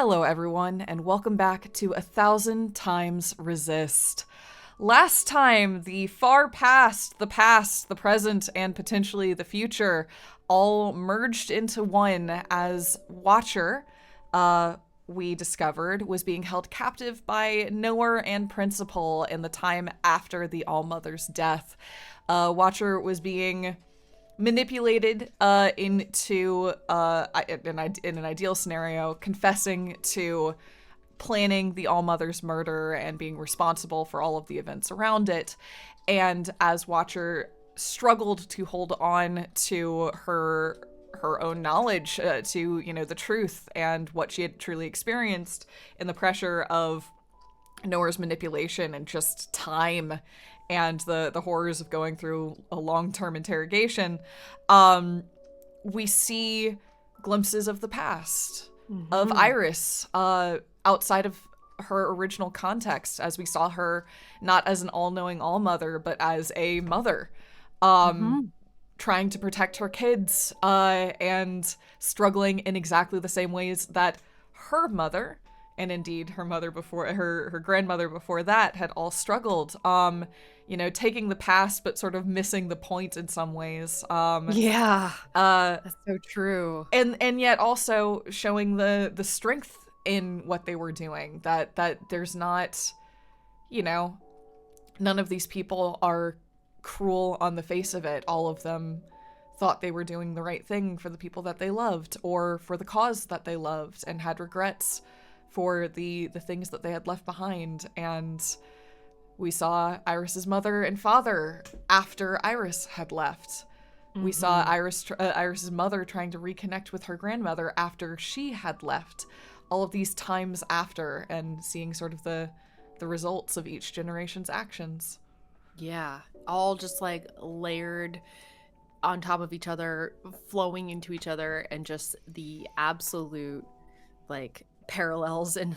Hello everyone, and welcome back to 1000xRESIST. Last time, the far past, the present, and potentially the future all merged into one as Watcher, we discovered, was being held captive by Knower and Principal in the time after the All-Mother's death. Watcher was being manipulated into, in an ideal scenario, confessing to planning the All-Mother's murder and being responsible for all of the events around it. And as Watcher struggled to hold on to her own knowledge, to, the truth and what she had truly experienced in the pressure of Knower's manipulation and just time and the horrors of going through a long-term interrogation, we see glimpses of the past, of Iris, outside of her original context, as we saw her not as an all-knowing all-mother, but as a mother, trying to protect her kids, and struggling in exactly the same ways that her mother, and indeed her mother before, her grandmother before that, had all struggled. Taking the past but sort of missing the point in some ways. That's so true. And yet also showing the strength in what they were doing. That there's not, none of these people are cruel on the face of it. All of them thought they were doing the right thing for the people that they loved or for the cause that they loved, and had regrets for the things that they had left behind. And we saw Iris's mother and father after Iris had left. We saw Iris's mother trying to reconnect with her grandmother after she had left. All of these times after, and seeing sort of the results of each generation's actions. Yeah, all just like layered on top of each other, flowing into each other, and just the absolute like parallels and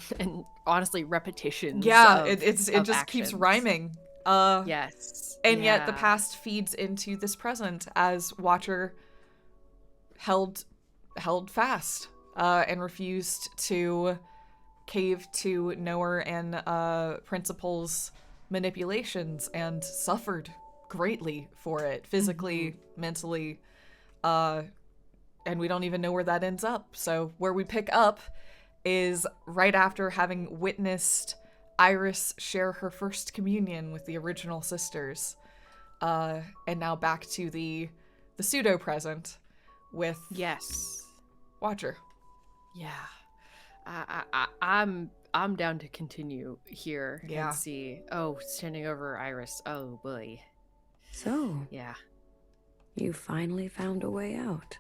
honestly repetitions. Yeah, of, it just actions. keeps rhyming. Yes. And yet the past feeds into this present as Watcher held fast and refused to cave to Knower and Principal's manipulations, and suffered greatly for it, physically, mentally, and we don't even know where that ends up. So where we pick up is right after having witnessed Iris share her first communion with the original sisters, and now back to the pseudo present with Watcher. Yeah, I'm down to continue here and see. Oh, standing over Iris. Oh boy. So yeah, you finally found a way out.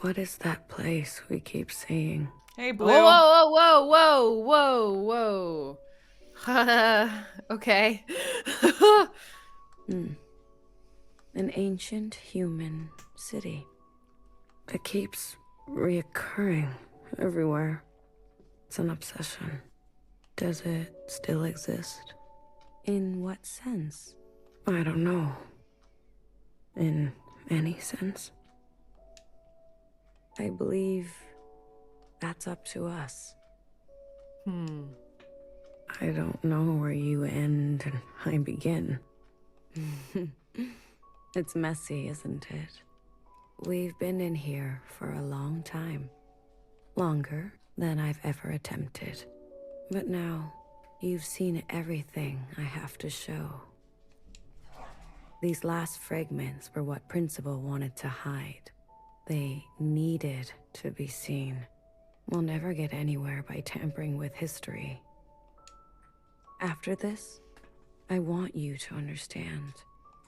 What is that place we keep seeing? Hey, Blue. Whoa. Okay. An ancient human city. It keeps reoccurring everywhere. It's an obsession. Does it still exist? In what sense? I don't know. In any sense. I believe that's up to us. I don't know where you end and I begin. It's messy, isn't it? We've been in here for a long time. Longer than I've ever attempted. But now, you've seen everything I have to show. These last fragments were what Principal wanted to hide. They needed to be seen. We'll never get anywhere by tampering with history. After this, I want you to understand.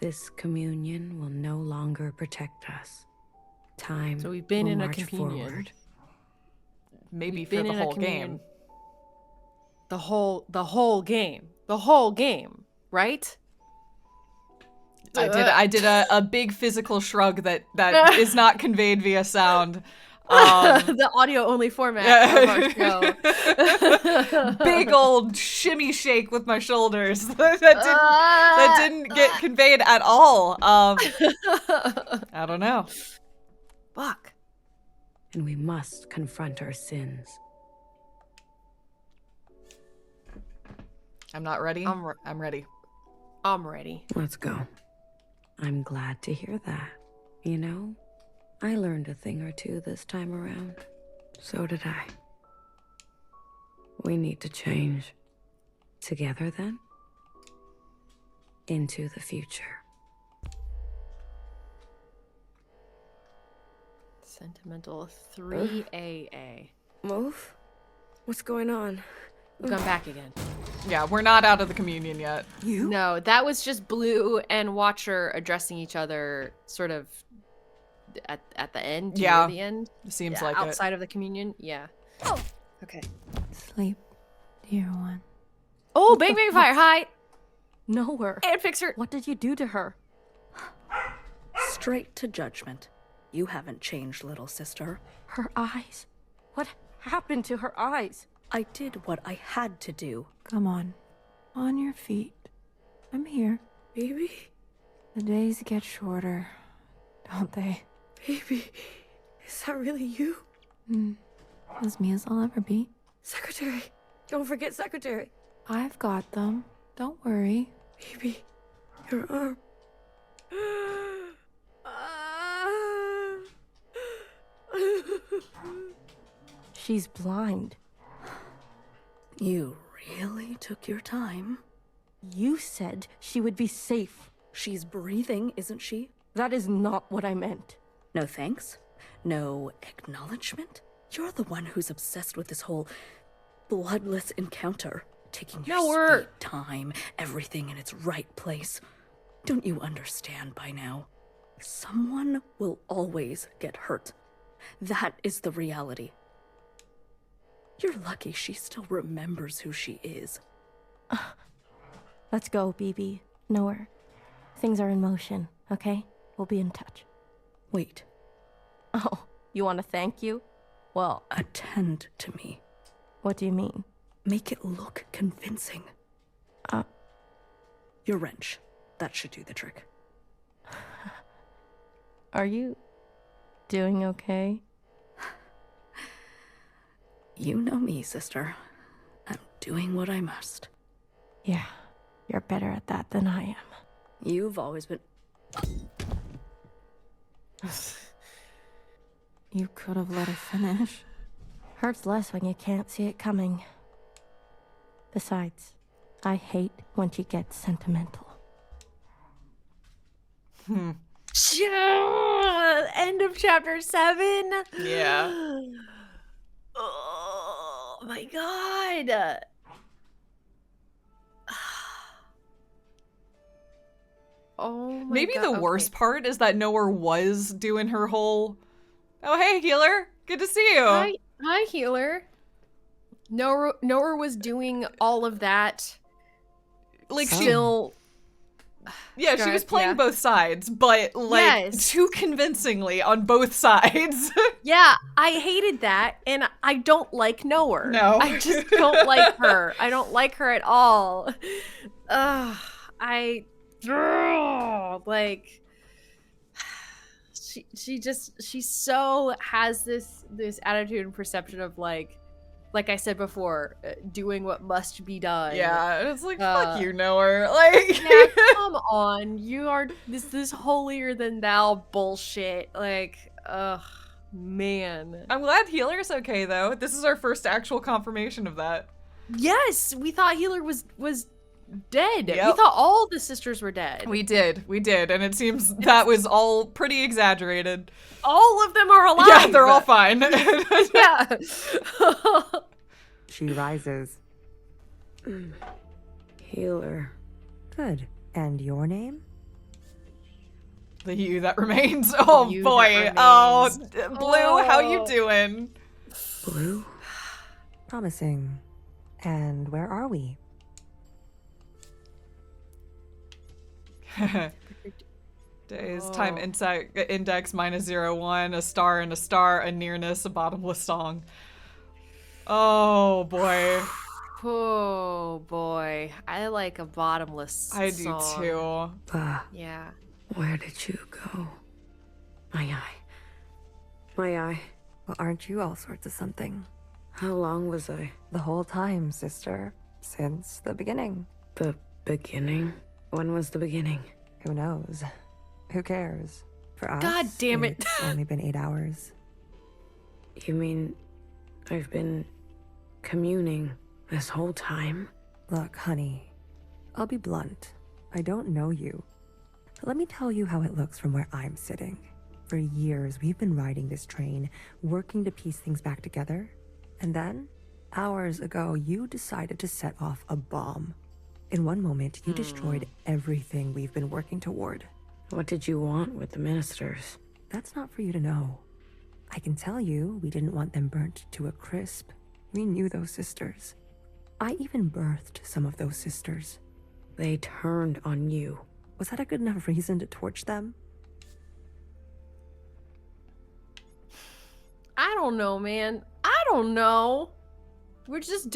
This communion will no longer protect us. Time So we've been will in a march communion. forward. Maybe for the whole game. The whole game, right? I did a big physical shrug that is not conveyed via sound. The audio only format of our show. Big old shimmy shake with my shoulders that didn't get conveyed at all. I don't know. Fuck. And we must confront our sins. I'm not ready. I'm ready. I'm ready. Let's go. I'm glad to hear that. You know, I learned a thing or two this time around. So did I. We need to change. Together, then? Into the future. Sentimental 3AA. Move? What's going on? We've gone back again. Yeah, we're not out of the communion yet. You? No, that was just Blue and Watcher addressing each other sort of at the end. Yeah. Near the end. Seems Yeah, like outside of the communion. Yeah. Oh. Okay. Sleep, dear one. Oh, Bang Bang Fire. Hi. Nowhere. And Fixer. What did you do to her? Straight to judgment. You haven't changed, little sister. Her eyes. What happened to her eyes? I did what I had to do. Come on your feet. I'm here. Baby? The days get shorter, don't they? Baby? Is that really you? As me as I'll ever be. Secretary! Don't forget Secretary! I've got them. Don't worry. Baby, your arm. She's blind. You really took your time. You said she would be safe. She's breathing, isn't she? That is not what I meant. No thanks? No acknowledgement? You're the one who's obsessed with this whole bloodless encounter. Taking your sweet time, everything in its right place. Don't you understand by now? Someone will always get hurt. That is the reality. You're lucky she still remembers who she is. Let's go, BB. Nowhere. Things are in motion, okay? We'll be in touch. Wait. Oh, you want to thank you? Well, Attend to me. what do you mean? Make it look convincing. Your wrench. That should do the trick. Are you doing okay? You know me, sister. I'm doing what I must. Yeah, you're better at that than I am. You've always been... You could have let her finish. Hurts less when you can't see it coming. Besides, I hate when she gets sentimental. End of chapter 7. Yeah. Oh my god. Oh my Maybe god. the worst part is that Nowhere was doing her whole, oh, hey, healer. Good to see you. Hi, healer. Nowhere was doing all of that. Like, Still. yeah, she Good, was playing yeah. both sides, but, like, Yes. too convincingly on both sides. Yeah, I hated that, and I don't like Nowhere. No. I just don't like her. I don't like her at all. Like, she so has this attitude and perception of like I said before, doing what must be done. Yeah, it's like, fuck you, Nowhere. Like, Yeah, come on. You are this holier than thou bullshit. Like, ugh, man. I'm glad healer's okay, though. This is our first actual confirmation of that. Yes, we thought Healer was dead. Yep. We thought all the sisters were dead. We did, and it seems that was all pretty exaggerated. All of them are alive. Yeah, they're all fine. Yeah. She rises. Healer. Good. And your name? The you that remains. Oh You boy. that Oh, remains. Blue, how you Oh. doing? Blue? Promising. And where are we? Days, time index -01, a star and a star, a nearness, a bottomless song. Oh boy. Oh boy. I like a bottomless I do song. too. Yeah. Where did you go? My eye. My eye. Well, aren't you all sorts of something? How long was I? The whole time, sister. Since the beginning. The beginning? When was the beginning? Who knows? Who cares? For us, God damn it. it's only been 8 hours. You mean I've been communing this whole time? Look, honey, I'll be blunt. I don't know you. But let me tell you how it looks from where I'm sitting. For years, we've been riding this train, working to piece things back together. And then, hours ago, you decided to set off a bomb. In one moment, you destroyed everything we've been working toward. What did you want with the ministers? That's not for you to know. I can tell you we didn't want them burnt to a crisp. We knew those sisters. I even birthed some of those sisters. They turned on you. Was that a good enough reason to torch them? I don't know, man. I don't know. We're just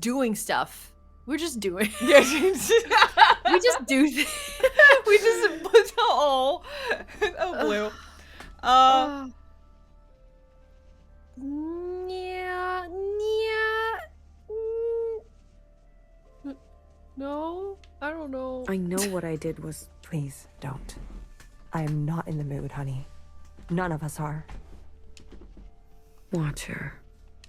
doing stuff. We're just doing. Yeah. We just do things. We just put oh blue. Yeah. No, I don't know. I know what I did was... Please, don't. I am not in the mood, honey. None of us are. Watch her.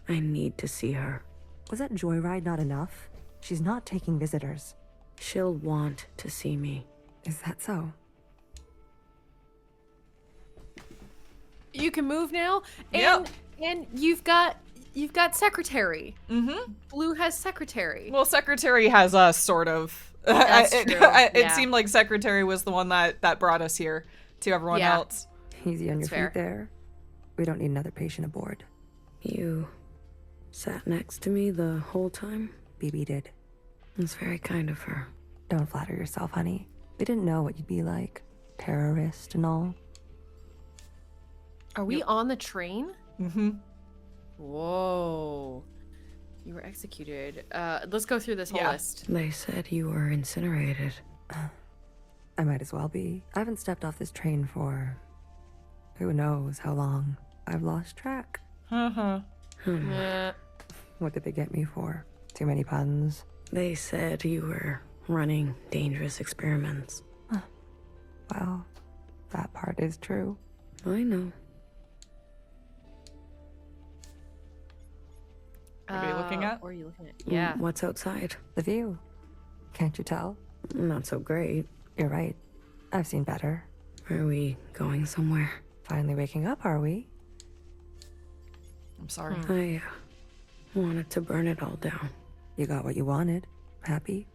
I need to see her. Was that joyride not enough? She's not taking visitors. She'll want to see me. Is that so? You can move now, Yep. and you've got secretary. Mm-hmm. Blue has secretary. Well, secretary has us, sort of. That's it true. it Yeah. seemed like secretary was the one that brought us here to everyone Yeah. else. Easy on your That's fair. feet there. We don't need another patient aboard. You sat next to me the whole time? BB did. It's very kind of her. Don't flatter yourself, honey. We didn't know what you'd be like. Terrorist and all. Are we on the train? Mm-hmm. Whoa. You were executed. Let's go through this whole Yeah. list. They said you were incinerated. I might as well be. I haven't stepped off this train for... who knows how long. I've lost track. Uh-huh. What did they get me for? Too many puns? They said you were running dangerous experiments. Well, that part is true. I know. What are you looking at? What are you looking at? Yeah. What's outside? The view. Can't you tell? Not so great. You're right. I've seen better. Are we going somewhere? Finally waking up, are we? I'm sorry. I wanted to burn it all down. You got what you wanted. Happy?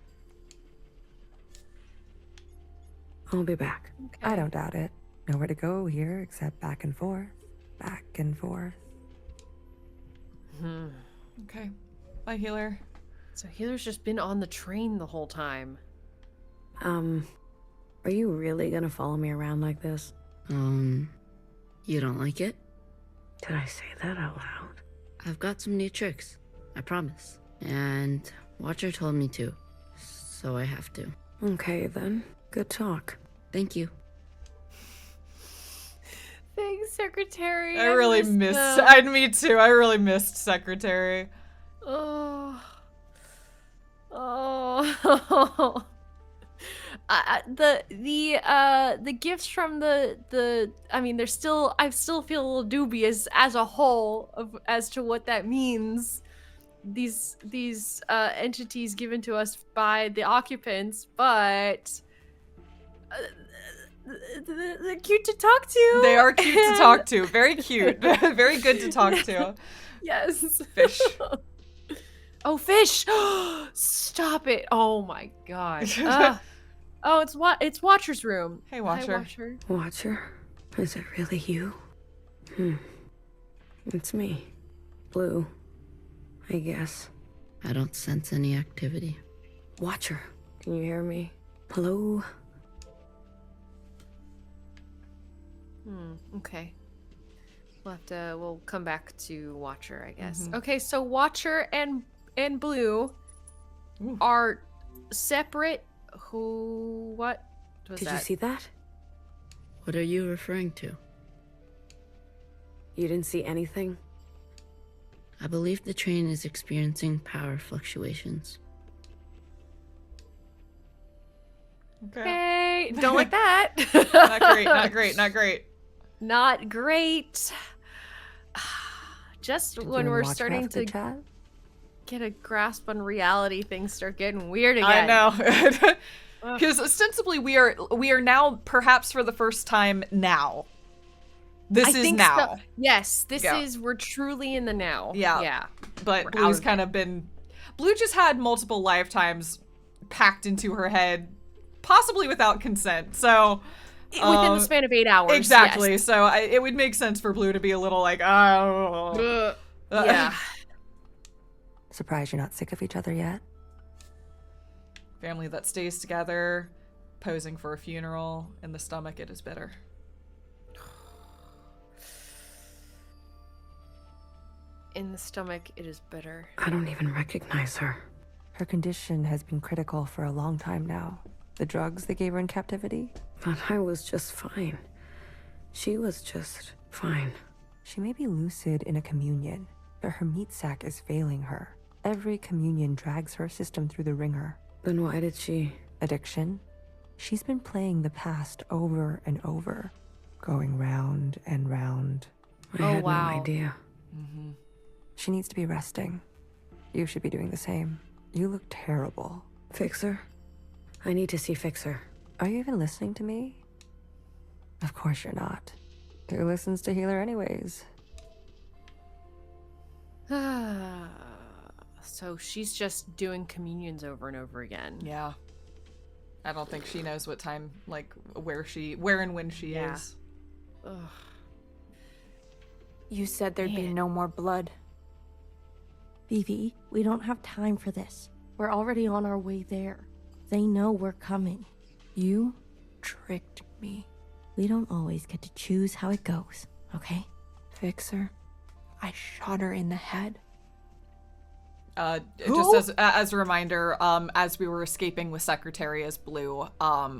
I'll be back. I don't doubt it. Nowhere to go here except back and forth. Back and forth. Okay. Bye, healer. So healer's just been on the train the whole time. Are you really gonna follow me around like this? You don't like it? Did I say that out loud? I've got some new tricks, I promise. And Watcher told me to, so I have to. Okay then. Good talk. Thank you. Thanks, secretary. I really missed. Me too. I really missed secretary. Oh. The gifts from the I mean I still feel a little dubious as a whole as to what that means. These entities given to us by the occupants, but they're cute to talk to. They are cute to talk to. Very cute. Very good to talk to. Yes. Fish. Oh, fish! Stop it! Oh my god. Oh, it's Watcher's room. Hey, Watcher. Hi, Watcher. Watcher? Is it really you? It's me. Blue. I guess. I don't sense any activity. Watcher, can you hear me? Hello? Okay. We'll come back to Watcher, I guess. Okay, so Watcher and Blue are separate. What was Did that? you see that? What are you referring to? You didn't see anything? I believe the train is experiencing power fluctuations. Okay, don't like that. Not great, not great, not great. Not great. Just Did when you we're watch starting half the to chat? get a grasp on reality, things start getting weird again. I know. Because ostensibly we are now, perhaps for the first time now. This I is think now. so. Yes, this Yeah. is, we're truly in the now. Yeah. Yeah. But We're Blue's out. kind of been... Blue just had multiple lifetimes packed into her head, possibly without consent, so... Within the span of 8 hours. Exactly, yes. so it would make sense for Blue to be a little like, oh... Yeah. Surprised you're not sick of each other yet? Family that stays together, posing for a funeral, in the stomach it is bitter. In the stomach, it is bitter. I don't even recognize her. Her condition has been critical for a long time now. The drugs they gave her in captivity? But I was just fine. She was just fine. She may be lucid in a communion, but her meat sac is failing her. Every communion drags her system through the ringer. Then why did she... Addiction? She's been playing the past over and over, going round and round. I had wow. no idea. Mm-hmm. She needs to be resting. You should be doing the same. You look terrible. Fixer? I need to see Fixer. Are you even listening to me? Of course you're not. Who listens to Healer anyways? So she's just doing communions over and over again. Yeah. I don't think she knows what time, like, where and when she is. Ugh. You said there'd be no more blood. Vivi, we don't have time for this. We're already on our way there. They know we're coming. You tricked me. We don't always get to choose how it goes, okay? Fixer, I shot her in the head. Just as a reminder, as we were escaping with Secretary as Blue,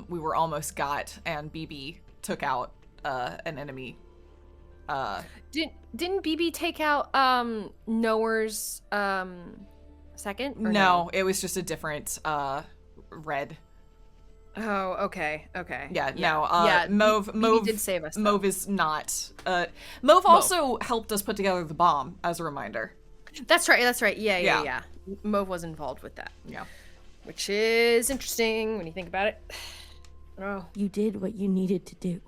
we were almost got, and BB took out an enemy. Didn't BB take out Noah's second? Or No, it was just a different red. Oh, okay. Yeah, no. Mauve Mauve did save us. Though. Mauve is not. Mauve also helped us put together the bomb, as a reminder. That's right. Yeah. Mauve was involved with that. Yeah. Which is interesting when you think about it. Oh. You did what you needed to do.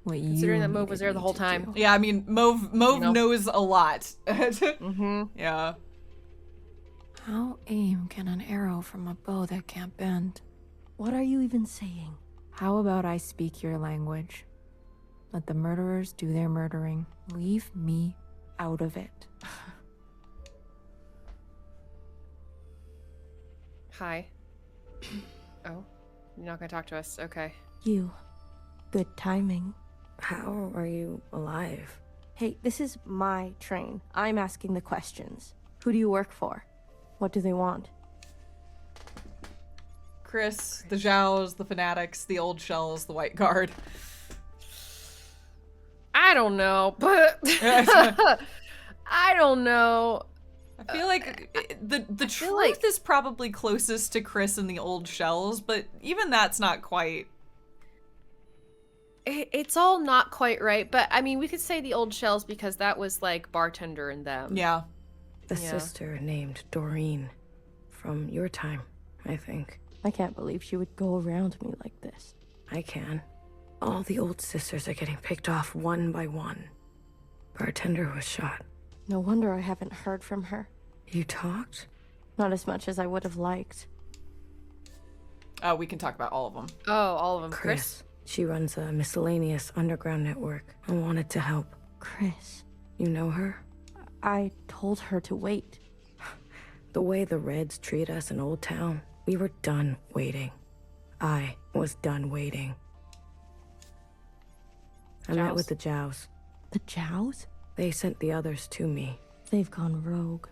Considering that Mauve was there the whole time. Yeah, I mean, Mauve knows a lot. Mm-hmm. Yeah. How aim can an arrow from a bow that can't bend? What are you even saying? How about I speak your language? Let the murderers do their murdering. Leave me out of it. Hi. Oh, you're not gonna talk to us. Okay. You. Good timing. How are you alive? Hey, this is my train. I'm asking the questions. Who do you work for? What do they want? Chris, the Zhaos, the Fanatics, the Old Shells, the White Guard. I don't know, but I don't know. I feel like the truth is probably closest to Chris and the Old Shells, but even that's not quite. It's all not quite right, but I mean, we could say the Old Shells because that was like bartender and them. Yeah. The sister named Doreen. From your time, I think. I can't believe she would go around me like this. I can. All the old sisters are getting picked off one by one. Bartender was shot. No wonder I haven't heard from her. You talked? Not as much as I would have liked. We can talk about all of them. Oh, all of them. Chris. She runs a miscellaneous underground network. I wanted to help. Chris. You know her? I told her to wait. The way the Reds treat us in Old Town, we were done waiting. I was done waiting. I met with the Zhaos. The Zhaos? They sent the others to me. They've gone rogue.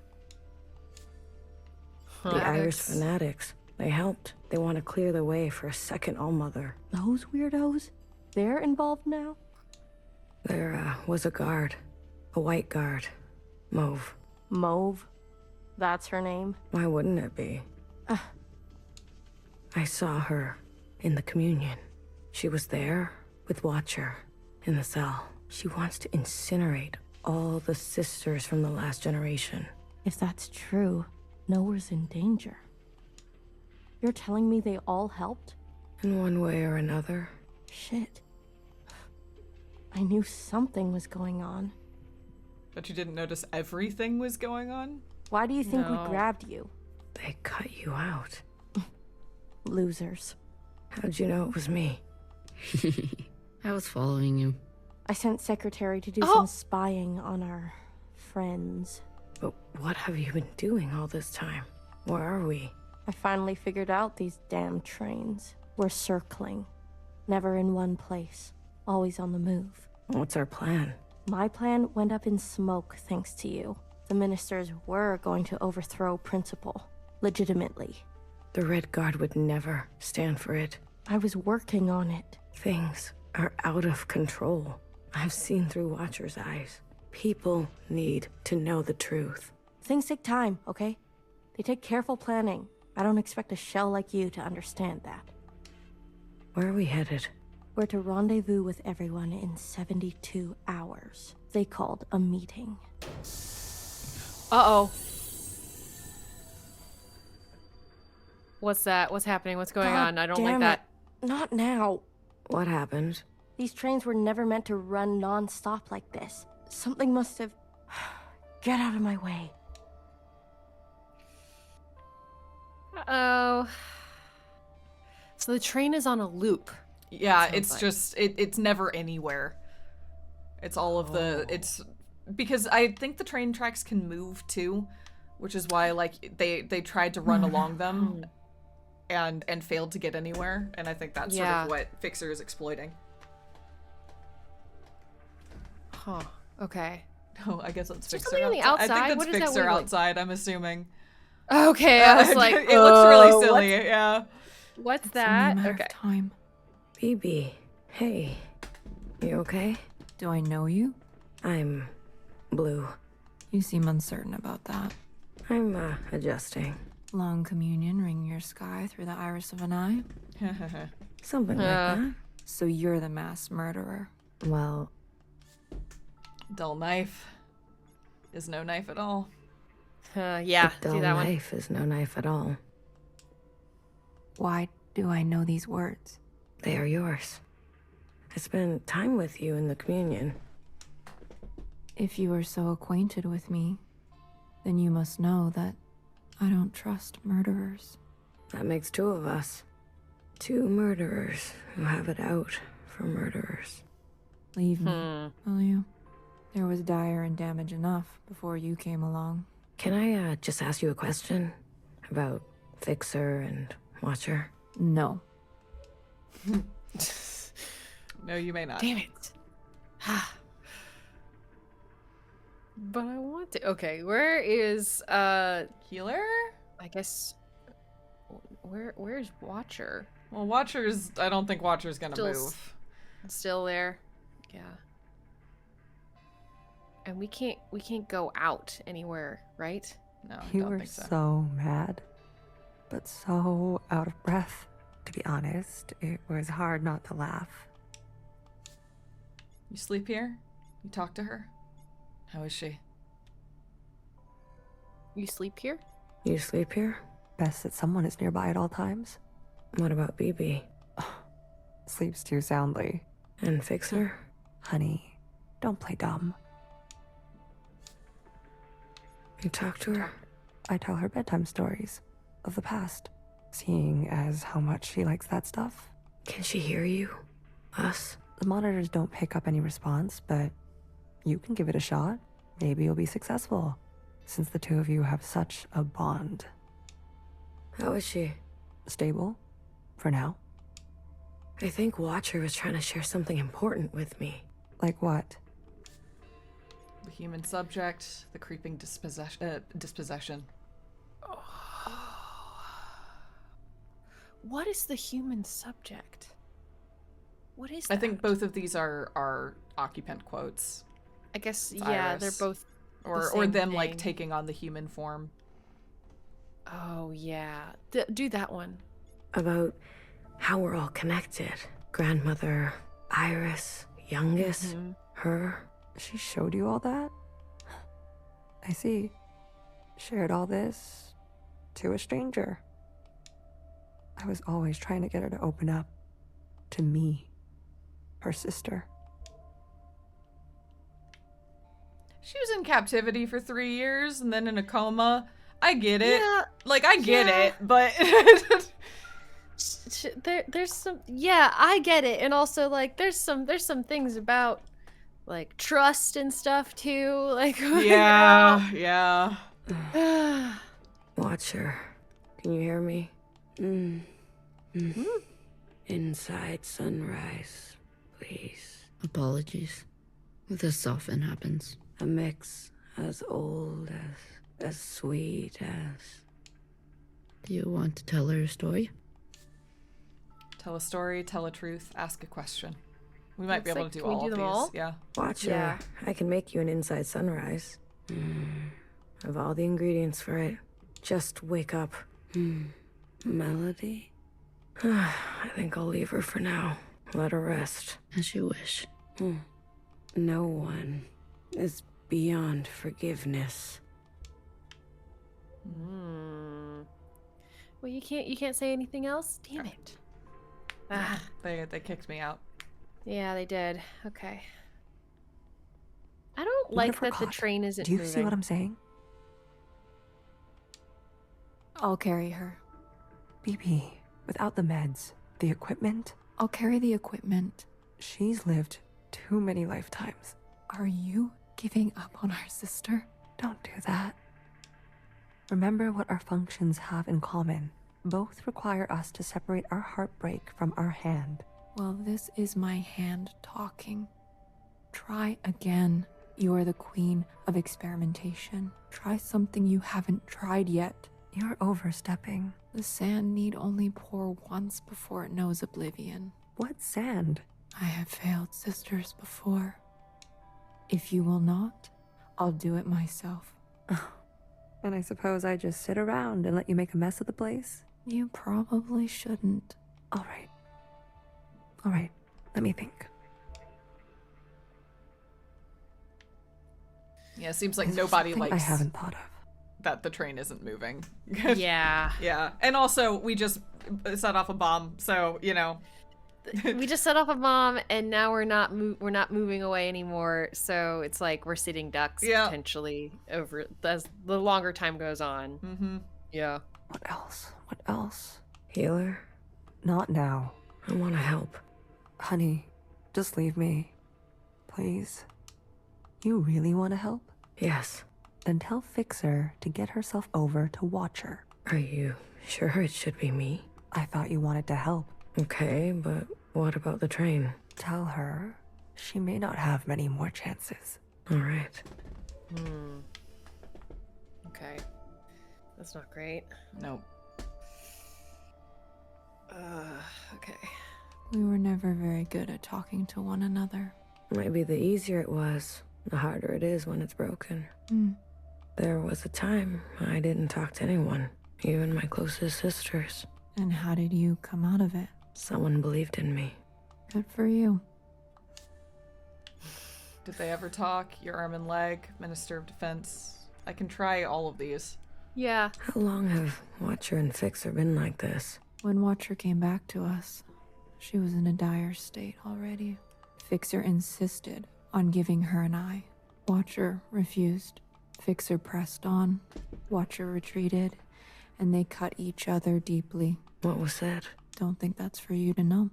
The Irish Fanatics. They helped. They want to clear the way for a second Allmother. Those weirdos? They're involved now? There was a guard. A white guard. Mauve. Mauve? That's her name? Why wouldn't it be? I saw her in the communion. She was there with Watcher in the cell. She wants to incinerate all the sisters from the last generation. If that's true, Nowhere's in danger. You're telling me they all helped? In one way or another. Shit. I knew something was going on. But you didn't notice everything was going on? Why do you think we No. grabbed you? They cut you out. Losers. How'd you know it was me? I was following you. I sent Secretary to do Oh! some spying on our friends. But what have you been doing all this time? Where are we? I finally figured out these damn trains. We're circling. Never in one place. Always on the move. What's our plan? My plan went up in smoke thanks to you. The ministers were going to overthrow Principal. Legitimately. The Red Guard would never stand for it. I was working on it. Things are out of control. I've seen through Watcher's eyes. People need to know the truth. Things take time, okay? They take careful planning. I don't expect a shell like you to understand that. Where are we headed? We're to rendezvous with everyone in 72 hours. They called a meeting. Uh-oh. What's that? What's happening? What's going God on? I don't like damn that. it. Not now. What happened? These trains were never meant to run non-stop like this. Something must have... Get out of my way. Uh-oh. So the train is on a loop. Yeah, Sounds it's like. just it's never anywhere. It's all of the it's because I think the train tracks can move too, which is why like they tried to run along them and failed to get anywhere, and I think that's sort Yeah. of what Fixer is exploiting. Huh. Okay. Oh, I guess it's Is there Fixer something on the outside. I outside? think What that's is that Fixer wiggling? outside, I'm assuming. Okay, I was like, it looks really silly, yeah. What's It's only a that? matter Okay. of time. BB, hey. You okay? Do I know you? I'm blue. You seem uncertain about that. I'm, adjusting. Long communion ring your sky through the iris of an eye. Something like that. So you're the mass murderer. Well, Dull knife is no knife at all. Yeah, dull see that one? knife is no knife at all. Why do I know these words? They are yours. I spent time with you in the communion. If you are so acquainted with me, then you must know that I don't trust murderers. That makes two of us. Two murderers who have it out for murderers. Leave me, will you? There was dire and damage enough before you came along. Can I, just ask you a question? About Fixer and Watcher? No. No, you may not. Damn it. But I want to. Okay, where is Healer? I guess where's Watcher? Well, Watcher's I don't think Watcher's gonna Still move. Still there. Yeah. And we can't go out anywhere, right? No, I You don't were think so. so mad, but so out of breath. To be honest, it was hard not to laugh. You sleep here? You talk to her? How is she? You sleep here? You sleep here? Best that someone is nearby at all times. What about BB? Sleeps too soundly. And Fixer? Honey, don't play dumb. You talk to her? I tell her bedtime stories of the past, seeing as how much she likes that stuff. Can she hear you? Us? The monitors don't pick up any response, but you can give it a shot. Maybe you'll be successful, since the two of you have such a bond. How is she? Stable, for now. I think Watcher was trying to share something important with me. Like what? The human subject, the creeping dispossession. What is the human subject? What is that? I think both of these are occupant quotes. I guess It's yeah, Iris. they're both Or same them like thing. taking on the human form. Oh yeah. Do that one. About how we're all connected. Grandmother, Iris, youngest, her. She showed you all that? I see. Shared all this to a stranger. I was always trying to get her to open up to me, her sister. She was in captivity for 3 years and then in a coma. I get it. Yeah, Like, I get it, but... there's some, yeah, I get it. And also, like, there's some things about, like, trust and stuff, too. Like, yeah, yeah. Watcher, can you hear me? Inside sunrise, please. Apologies. This often happens. A mix as old as sweet as... Do you want to tell her a story? Tell a story, tell a truth, ask a question. We might be Looks able like- to do can we all do of them these. all? Yeah. Watcher, Yeah. I can make you an inside sunrise. Have all the ingredients for it. Just wake up. Melody? I think I'll leave her for now. Let her rest. As you wish. No one is beyond forgiveness. Well, you can't say anything else? Damn it. Ah, They kicked me out. yeah, they did. Okay. I don't What like if we're that the caught? train isn't Do you moving. see what I'm saying? I'll carry her. BB, without the meds, the equipment, I'll carry the equipment. she's lived too many lifetimes. Are you giving up on our sister? Don't do that. Remember what our functions have in common. Both require us to separate our heartbreak from our hand. Well, this is my hand talking. Try again. You are the queen of experimentation. Try something you haven't tried yet. You're overstepping. The sand need only pour once before it knows oblivion. What sand? I have failed sisters before. If you will not, I'll do it myself. And I suppose I just sit around and let you make a mess of the place? You probably shouldn't. All right. All right, let me think. Yeah, it seems like Is there nobody something likes I haven't thought of. that the train isn't moving. Yeah. Yeah. And also, we just set off a bomb, so, you know. We just set off a bomb, and now we're not moving away anymore. So it's like we're sitting ducks potentially over as the longer time goes on. Mm-hmm. Yeah. What else? What else? Healer? Not now. I want to help. Honey, just leave me. Please. You really want to help? Yes. Then tell Fixer to get herself over to Watcher. Are you sure it should be me? I thought you wanted to help. Okay, but what about the train? Tell her she may not have many more chances. All right. Okay. That's not great. Nope. Okay. We were never very good at talking to one another. Maybe the easier it was, the harder it is when it's broken. There was a time I didn't talk to anyone, even my closest sisters. And how did you come out of it? Someone believed in me. Good for you. Did they ever talk? Your arm and leg, Minister of Defense. I can try all of these. Yeah. How long have Watcher and Fixer been like this? When Watcher came back to us, she was in a dire state already. Fixer insisted on giving her an eye. Watcher refused. Fixer pressed on. Watcher retreated, and they cut each other deeply. What was said? Don't think that's for you to know.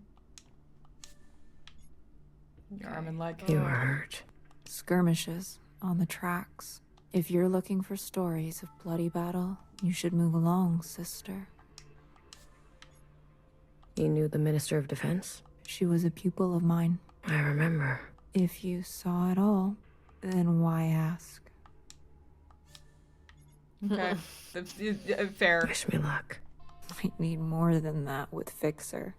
Your arm and leg. You were hurt. Skirmishes on the tracks. If you're looking for stories of bloody battle, you should move along, sister. You knew the Minister of Defense? She was a pupil of mine. I remember. If you saw it all, then why ask? Okay. Fair. Wish me luck. Might need more than that with Fixer.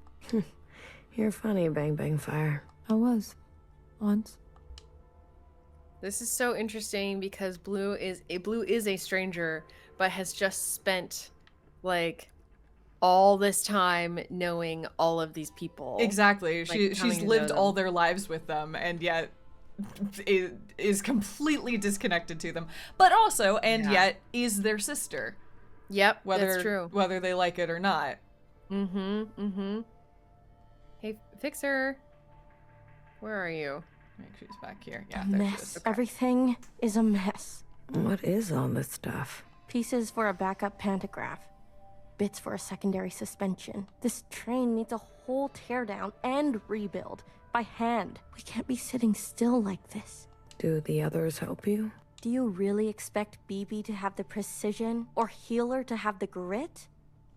You're funny, Bang Bang Fire. I was. Once. This is so interesting because Blue is a stranger, but has just spent like all this time knowing all of these people. Exactly. Like, She's lived all their lives with them, and yet is completely disconnected to them. But also, yet is their sister. Yep, that's true. Whether they like it or not. Hey, Fixer. Where are you? I think she's back here. Yeah, A there she mess. is. Everything is a mess. What is all this stuff? Pieces for a backup pantograph. Bits for a secondary suspension. This train needs a whole teardown and rebuild. By hand. We can't be sitting still like this. Do the others help you? Do you really expect BB to have the precision or Healer to have the grit?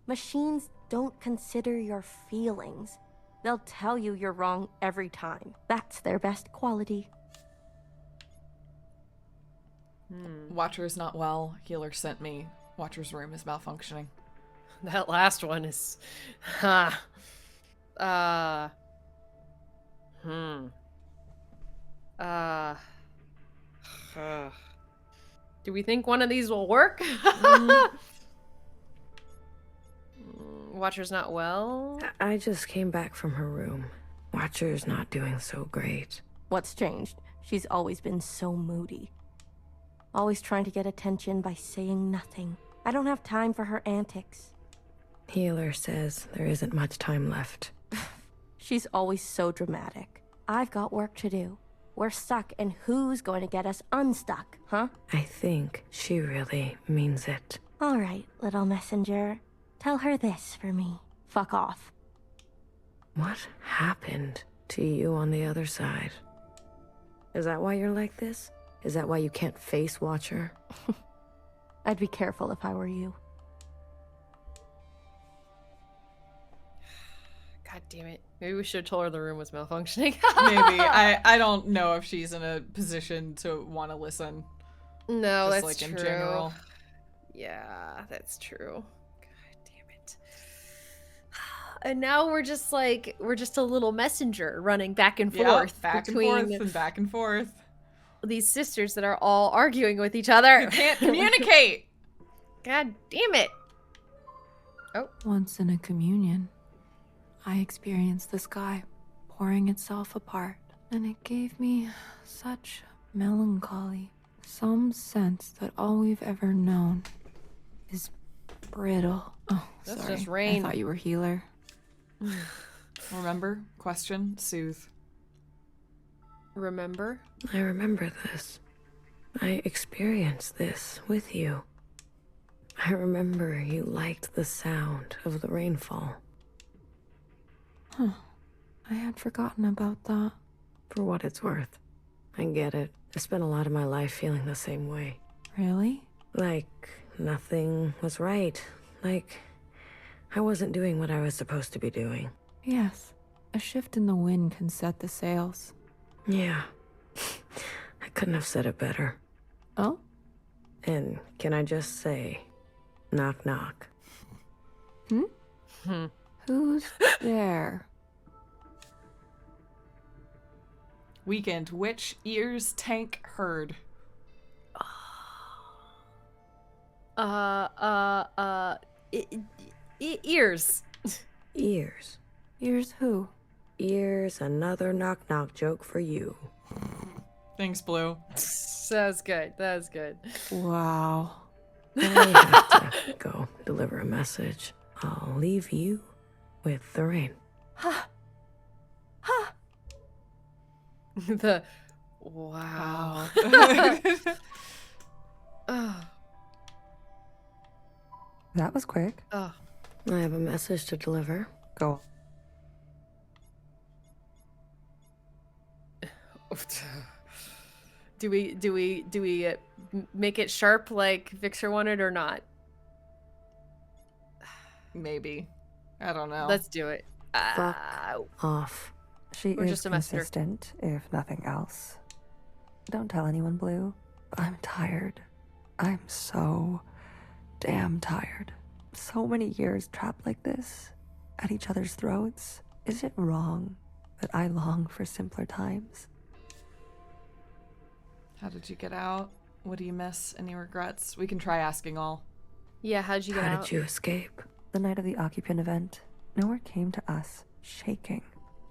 Machines don't consider your feelings. They'll tell you you're wrong every time. That's their best quality. Watcher is not well. Healer sent me. Watcher's room is malfunctioning. That last one is... Do we think one of these will work? Watcher's not well? I just came back from her room. Watcher's not doing so great. What's changed? She's always been so moody. Always trying to get attention by saying nothing. I don't have time for her antics. Healer says there isn't much time left. She's always so dramatic. I've got work to do. We're stuck, and who's going to get us unstuck, huh? I think she really means it. All right, little messenger. Tell her this for me. Fuck off. What happened to you on the other side? Is that why you're like this? Is that why you can't face Watcher? I'd be careful if I were you. God damn it. Maybe we should have told her the room was malfunctioning. Maybe. I don't know if she's in a position to want to listen. No, Just that's like true. in general. Yeah, that's true. God damn it. And now we're just a little messenger running back and forth back between and forth and back and forth. These sisters that are all arguing with each other. You can't communicate. God damn it. Oh. Once in a communion, I experienced the sky pouring itself apart, and it gave me such melancholy. Some sense that all we've ever known is brittle. Oh, That's sorry. just rain. I thought you were Healer. Remember? Question, soothe. Remember? I remember this. I experienced this with you. I remember you liked the sound of the rainfall. Huh. I had forgotten about that. For what it's worth. I get it. I spent a lot of my life feeling the same way. Really? Like nothing was right. Like I wasn't doing what I was supposed to be doing. Yes. A shift in the wind can set the sails. Yeah. I couldn't have said it better. Oh? And can I just say, knock knock. Who's there? Weekend. Which ears tank heard? Ears. Ears. Ears who? Ears, another knock knock joke for you. Thanks, Blue. That was good. That was good. Wow. I have to go deliver a message. I'll leave you with the rain. The wow. Oh. That was quick. Oh. I have a message to deliver. Go. Do we make it sharp like Fixer wanted or not? Maybe. I don't know. Let's do it. Fuck off. She We're is just a messenger. consistent, if nothing else. Don't tell anyone, Blue. I'm tired. I'm so damn tired. So many years trapped like this, at each other's throats. Is it wrong that I long for simpler times? How did you get out? What do you miss? Any regrets? We can try asking all. Yeah, how'd you get How out? did you escape? The night of the occupant event, Nowhere came to us, shaking.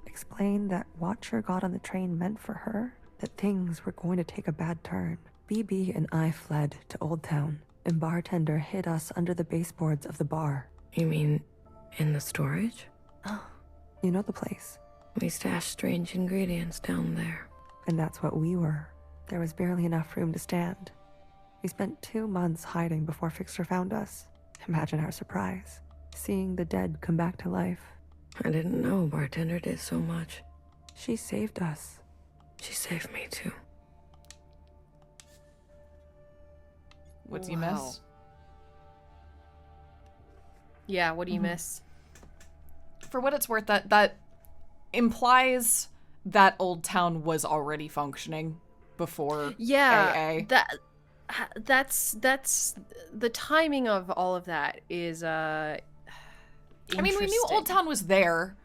Explained that Watcher got on the train meant for her, that things were going to take a bad turn. BB and I fled to Old Town, and Bartender hid us under the baseboards of the bar. You mean in the storage? You know the place. We stashed strange ingredients down there. And that's what we were. There was barely enough room to stand. We spent 2 months hiding before Fixer found us. Imagine our surprise, seeing the dead come back to life. I didn't know Bartender did so much. She saved us. She saved me too. What do you miss? Yeah, what do you miss? For what it's worth, that implies that Old Town was already functioning before AA. That's the timing of all of that is I mean, we knew Old Town was there.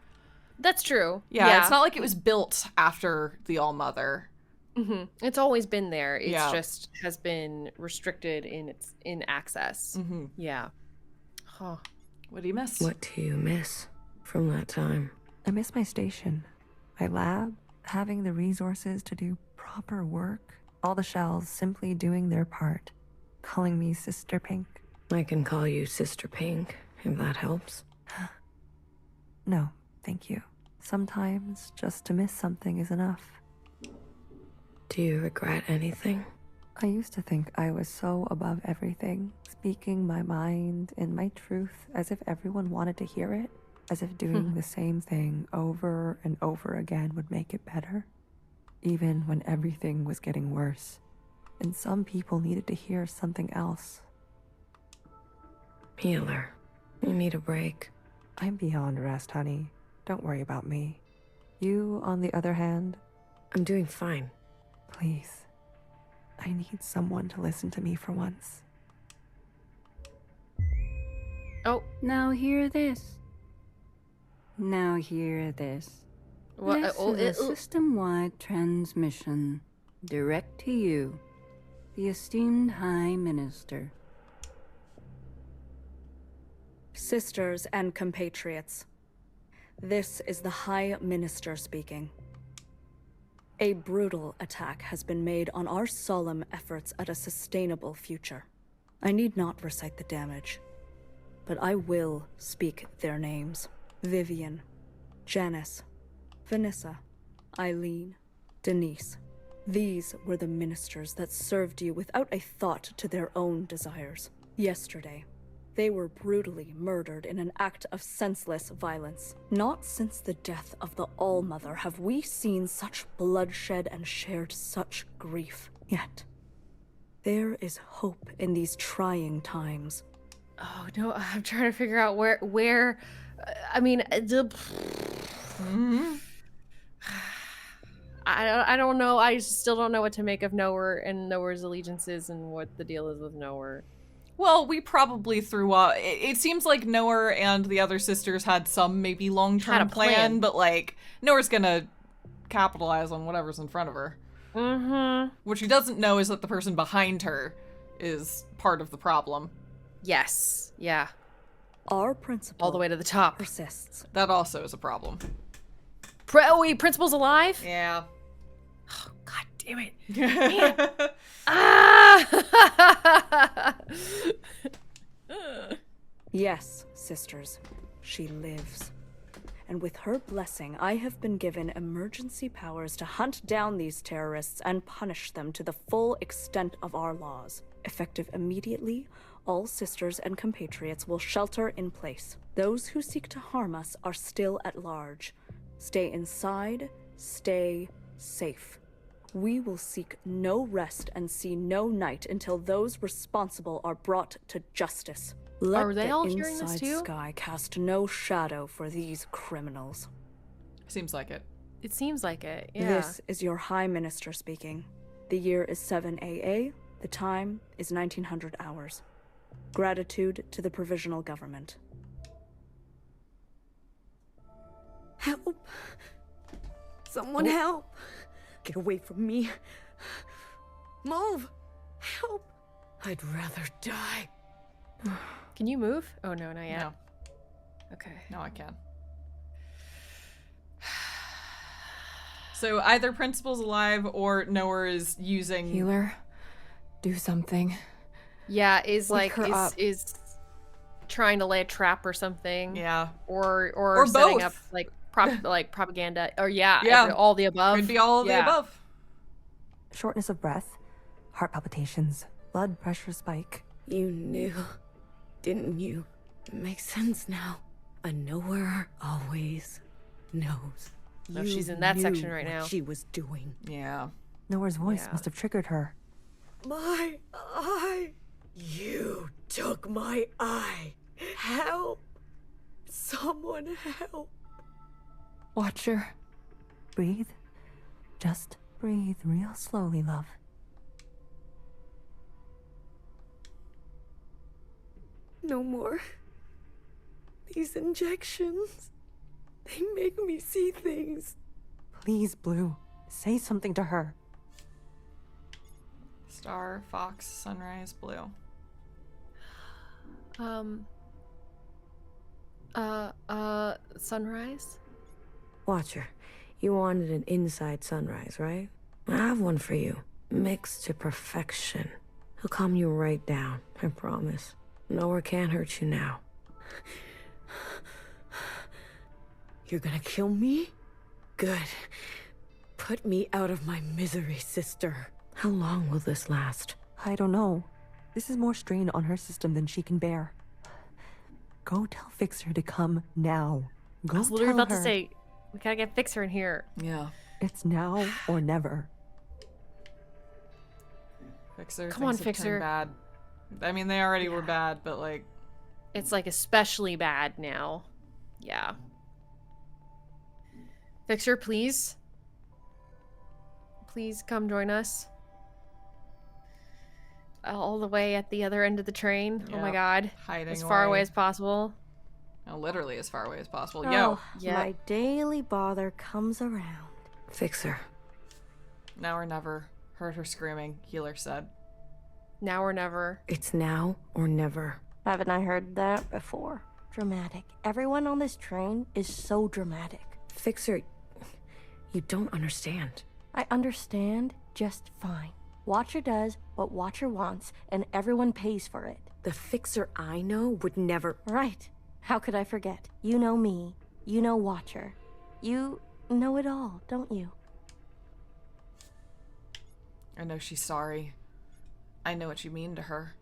That's true. Yeah, it's not like it was built after the All-Mother. Mm-hmm. It's always been there. It's just has been restricted in access. Mm-hmm. Yeah. Huh. What do you miss? What do you miss from that time? I miss my station, my lab, having the resources to do proper work. All the shells simply doing their part, calling me Sister Pink. I can call you Sister Pink, if that helps. No, thank you. Sometimes just to miss something is enough. Do you regret anything? I used to think I was so above everything, speaking my mind and my truth as if everyone wanted to hear it, as if doing the same thing over and over again would make it better, even when everything was getting worse, and some people needed to hear something else. Healer, you need a break. I'm beyond rest, honey. Don't worry about me. You, on the other hand... I'm doing fine. Please. I need someone to listen to me for once. Oh. Now hear this. Now hear this. What? This is a system-wide transmission, direct to you, the esteemed High Minister. Sisters and compatriots, this is the High Minister speaking. A brutal attack has been made on our solemn efforts at a sustainable future. I need not recite the damage, but I will speak their names. Vivian, Janice, Vanessa, Eileen, Denise. These were the ministers that served you without a thought to their own desires. Yesterday, they were brutally murdered in an act of senseless violence. Not since the death of the All-Mother have we seen such bloodshed and shared such grief. Yet, there is hope in these trying times. Oh no, I'm trying to figure out where I mean, I don't know. I still don't know what to make of Nowhere and Nowhere's allegiances and what the deal is with Nowhere. Well, we probably threw out... It seems like Nowhere and the other sisters had some maybe long-term plan, but, like, Nowhere's gonna capitalize on whatever's in front of her. Mm-hmm. What she doesn't know is that the person behind her is part of the problem. Yes. Yeah. Our principle... all the way to the top. ...persists. That also is a problem. Wait, Principal's alive? Yeah. Oh, God damn it. Man. Ah! Yes, sisters, she lives. And with her blessing, I have been given emergency powers to hunt down these terrorists and punish them to the full extent of our laws. Effective immediately, all sisters and compatriots will shelter in place. Those who seek to harm us are still at large. Stay inside, stay safe. We will seek no rest and see no night until those responsible are brought to justice. Let are they the all hearing this inside too? sky cast no shadow for these criminals. Seems like it. It seems like it, yeah. This is your High Minister speaking. The year is 7 AA. The time is 1900 hours. Gratitude to the Provisional Government. Help! Someone help! Get away from me. Move! Help! I'd rather die. Can you move? Oh, no, not yet. No. Okay. Now I can. So either Principal's alive or Noah is using... Healer, do something. Yeah, is Wake like her up. is trying to lay a trap or something. Yeah. Or setting both. up like propaganda. Or all the above. Could be all of the above. Shortness of breath, heart palpitations, blood pressure spike. You knew, didn't you? It makes sense now. A knower always knows. No, she's in that section right now. She was doing. Yeah. Noah's voice must have triggered her. My eye. You took my eye. Help. Someone help. Watcher. Breathe. Just breathe real slowly, love. No more. These injections. They make me see things. Please, Blue. Say something to her. Star, Fox, Sunrise, Blue. Sunrise? Watcher, you wanted an inside sunrise, right? I have one for you. Mixed to perfection. He'll calm you right down, I promise. Nowhere can't hurt you now. You're gonna kill me? Good. Put me out of my misery, sister. How long will this last? I don't know. This is more strain on her system than she can bear. Go tell Fixer to come now. Go I was literally tell about her. to say, we gotta get Fixer in here. Yeah. It's now or never. Fixer. Come on, things have turned Fixer. Bad. I mean, they already were bad, but like... It's like especially bad now. Yeah. Fixer, please. Please come join us. All the way at the other end of the train. Oh my Yep. god. Hiding As far away away. as possible. No, literally as far away as possible. Oh, Yo. Yeah. my daily bother comes around. Fixer. Now or never. Heard her screaming, Healer said. Now or never. It's now or never. Haven't I heard that before? Dramatic. Everyone on this train is so dramatic. Fixer, you don't understand. I understand just fine. Watcher does what Watcher wants, and everyone pays for it. The Fixer I know would never... Right. How could I forget? You know me. You know Watcher. You know it all, don't you? I know she's sorry. I know what you mean to her.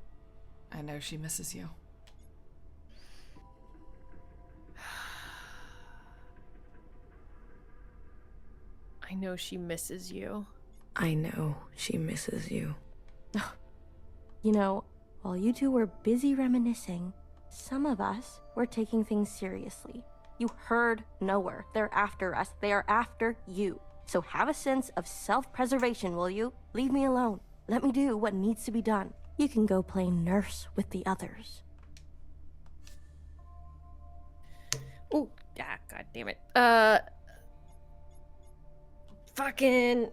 I know she misses you. I know she misses you. I know she misses you. You know, while you two were busy reminiscing, some of us were taking things seriously. You heard nowhere. They're after us. They are after you. So have a sense of self-preservation, will you? Leave me alone. Let me do what needs to be done. You can go play nurse with the others. Oh, yeah, god damn it. Fucking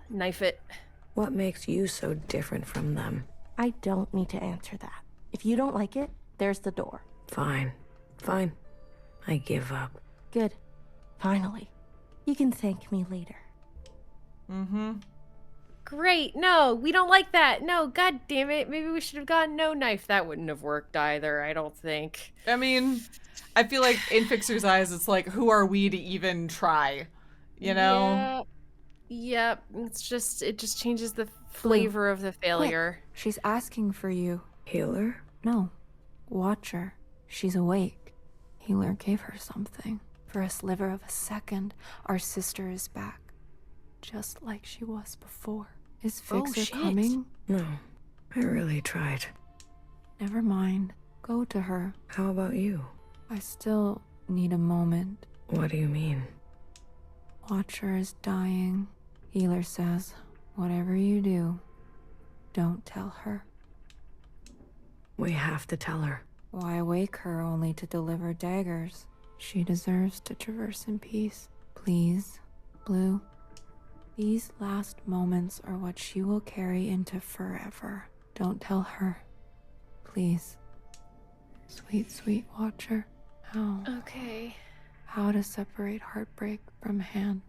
knife it. What makes you so different from them? I don't need to answer that. If you don't like it, there's the door. Fine. Fine. I give up. Good. Finally. You can thank me later. Mm-hmm. Great. No, we don't like that. No, god damn it. Maybe we should have gone no knife. That wouldn't have worked either, I don't think. I mean, I feel like in Fixer's eyes, it's like, who are we to even try? You know? Yeah. It just changes the flavor of the failure. Quick. She's asking for you. Healer? No. Watcher. She's awake. Healer gave her something. For a sliver of a second, our sister is back. Just like she was before. Is Fixer shit. coming? No. I really tried. Never mind. Go to her. How about you? I still need a moment. What do you mean? Watcher is dying. Healer says, whatever you do, don't tell her. We have to tell her. Why wake her only to deliver daggers? She deserves to traverse in peace. Please, Blue. These last moments are what she will carry into forever. Don't tell her. please. Sweet, sweet Watcher. Okay. How to separate heartbreak from hand.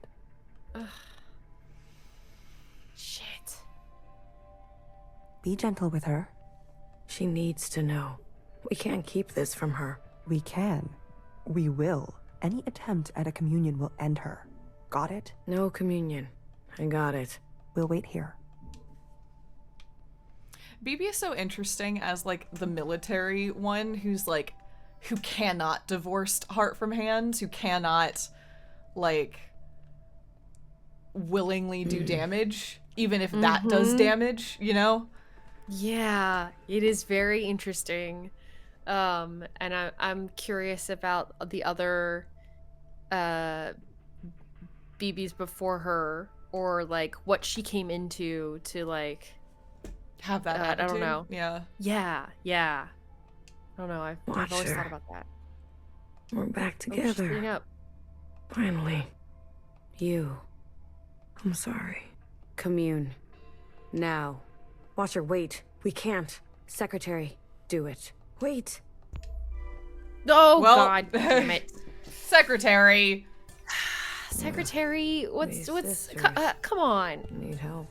Ugh. Shit. Be gentle with her. She needs to know. We can't keep this from her. We can. We will. Any attempt at a communion will end her. Got it? No communion. I got it. We'll wait here. BB is so interesting as, like, the military one who's, like, who cannot divorce heart from hand, who cannot, like, willingly do damage, even if that does damage, you know? Yeah, it is very interesting. And I'm curious about the other BBs before her, or like what she came into to like have that attitude. I don't know. Yeah. I don't know. I've always thought about that. We're back together. Clean up. Finally. You. I'm sorry. Commune. Now. Watcher, wait. We can't. Secretary, do it. Wait. Oh, well, God damn it. Secretary. Secretary, what's come on. Need help.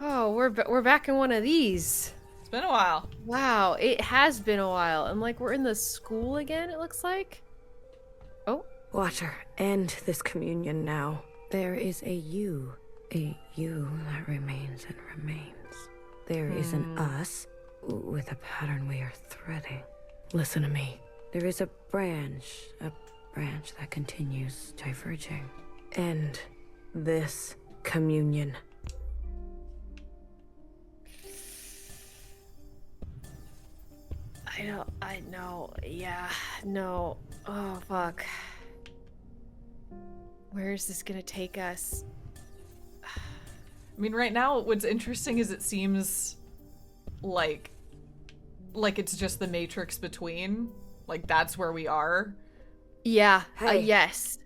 Oh, we're back in one of these. It's been a while. Wow, it has been a while. And like we're in the school again, it looks like. Oh. Watcher, end this communion now. There is a you that remains and remains. There is an us with a pattern we are threading. Listen to me. There is a branch that continues diverging. End this communion. I know. Yeah. No. Oh, fuck. Where is this gonna take us? I mean, right now, what's interesting is it seems like it's just the matrix between. Like, that's where we are. Yeah. Hey. Yes.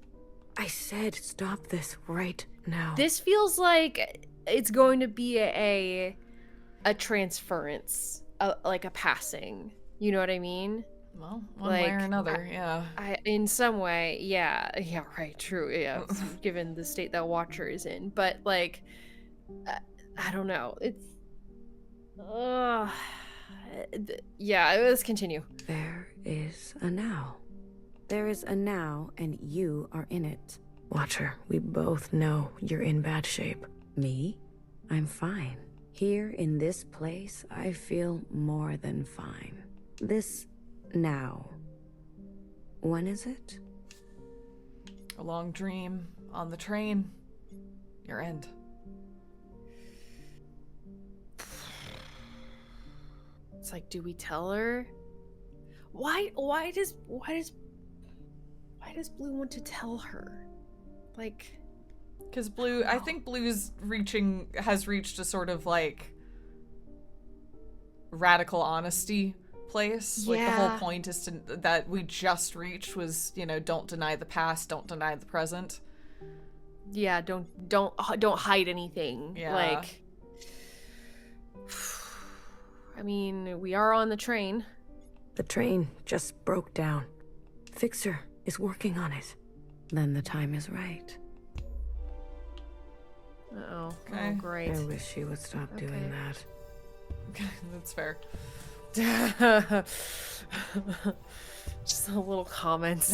I said stop this right now. This feels like it's going to be a transference, like a passing. You know what I mean? Well, one way or another, yeah. In some way, yeah, right, true, yeah. Given the state that Watcher is in, but like, I don't know. It's, yeah. Let's continue. There is a now. There is a now, and you are in it. Watcher, we both know you're in bad shape. Me? I'm fine. Here in this place, I feel more than fine. This now. When is it? A long dream on the train. Your end. It's like, do we tell her? Why does Blue want to tell her? Like, because Blue, I think Blue's has reached a sort of like radical honesty place. Like the whole point is that we just reached was, you know, don't deny the past, don't deny the present. Yeah, don't hide anything. Yeah. Like, I mean, we are on the train. The train just broke down. Fixer is working on it. Then the time is right. Uh-oh. Okay. Oh, great. I wish she would stop doing that. That's fair. Just a little comments.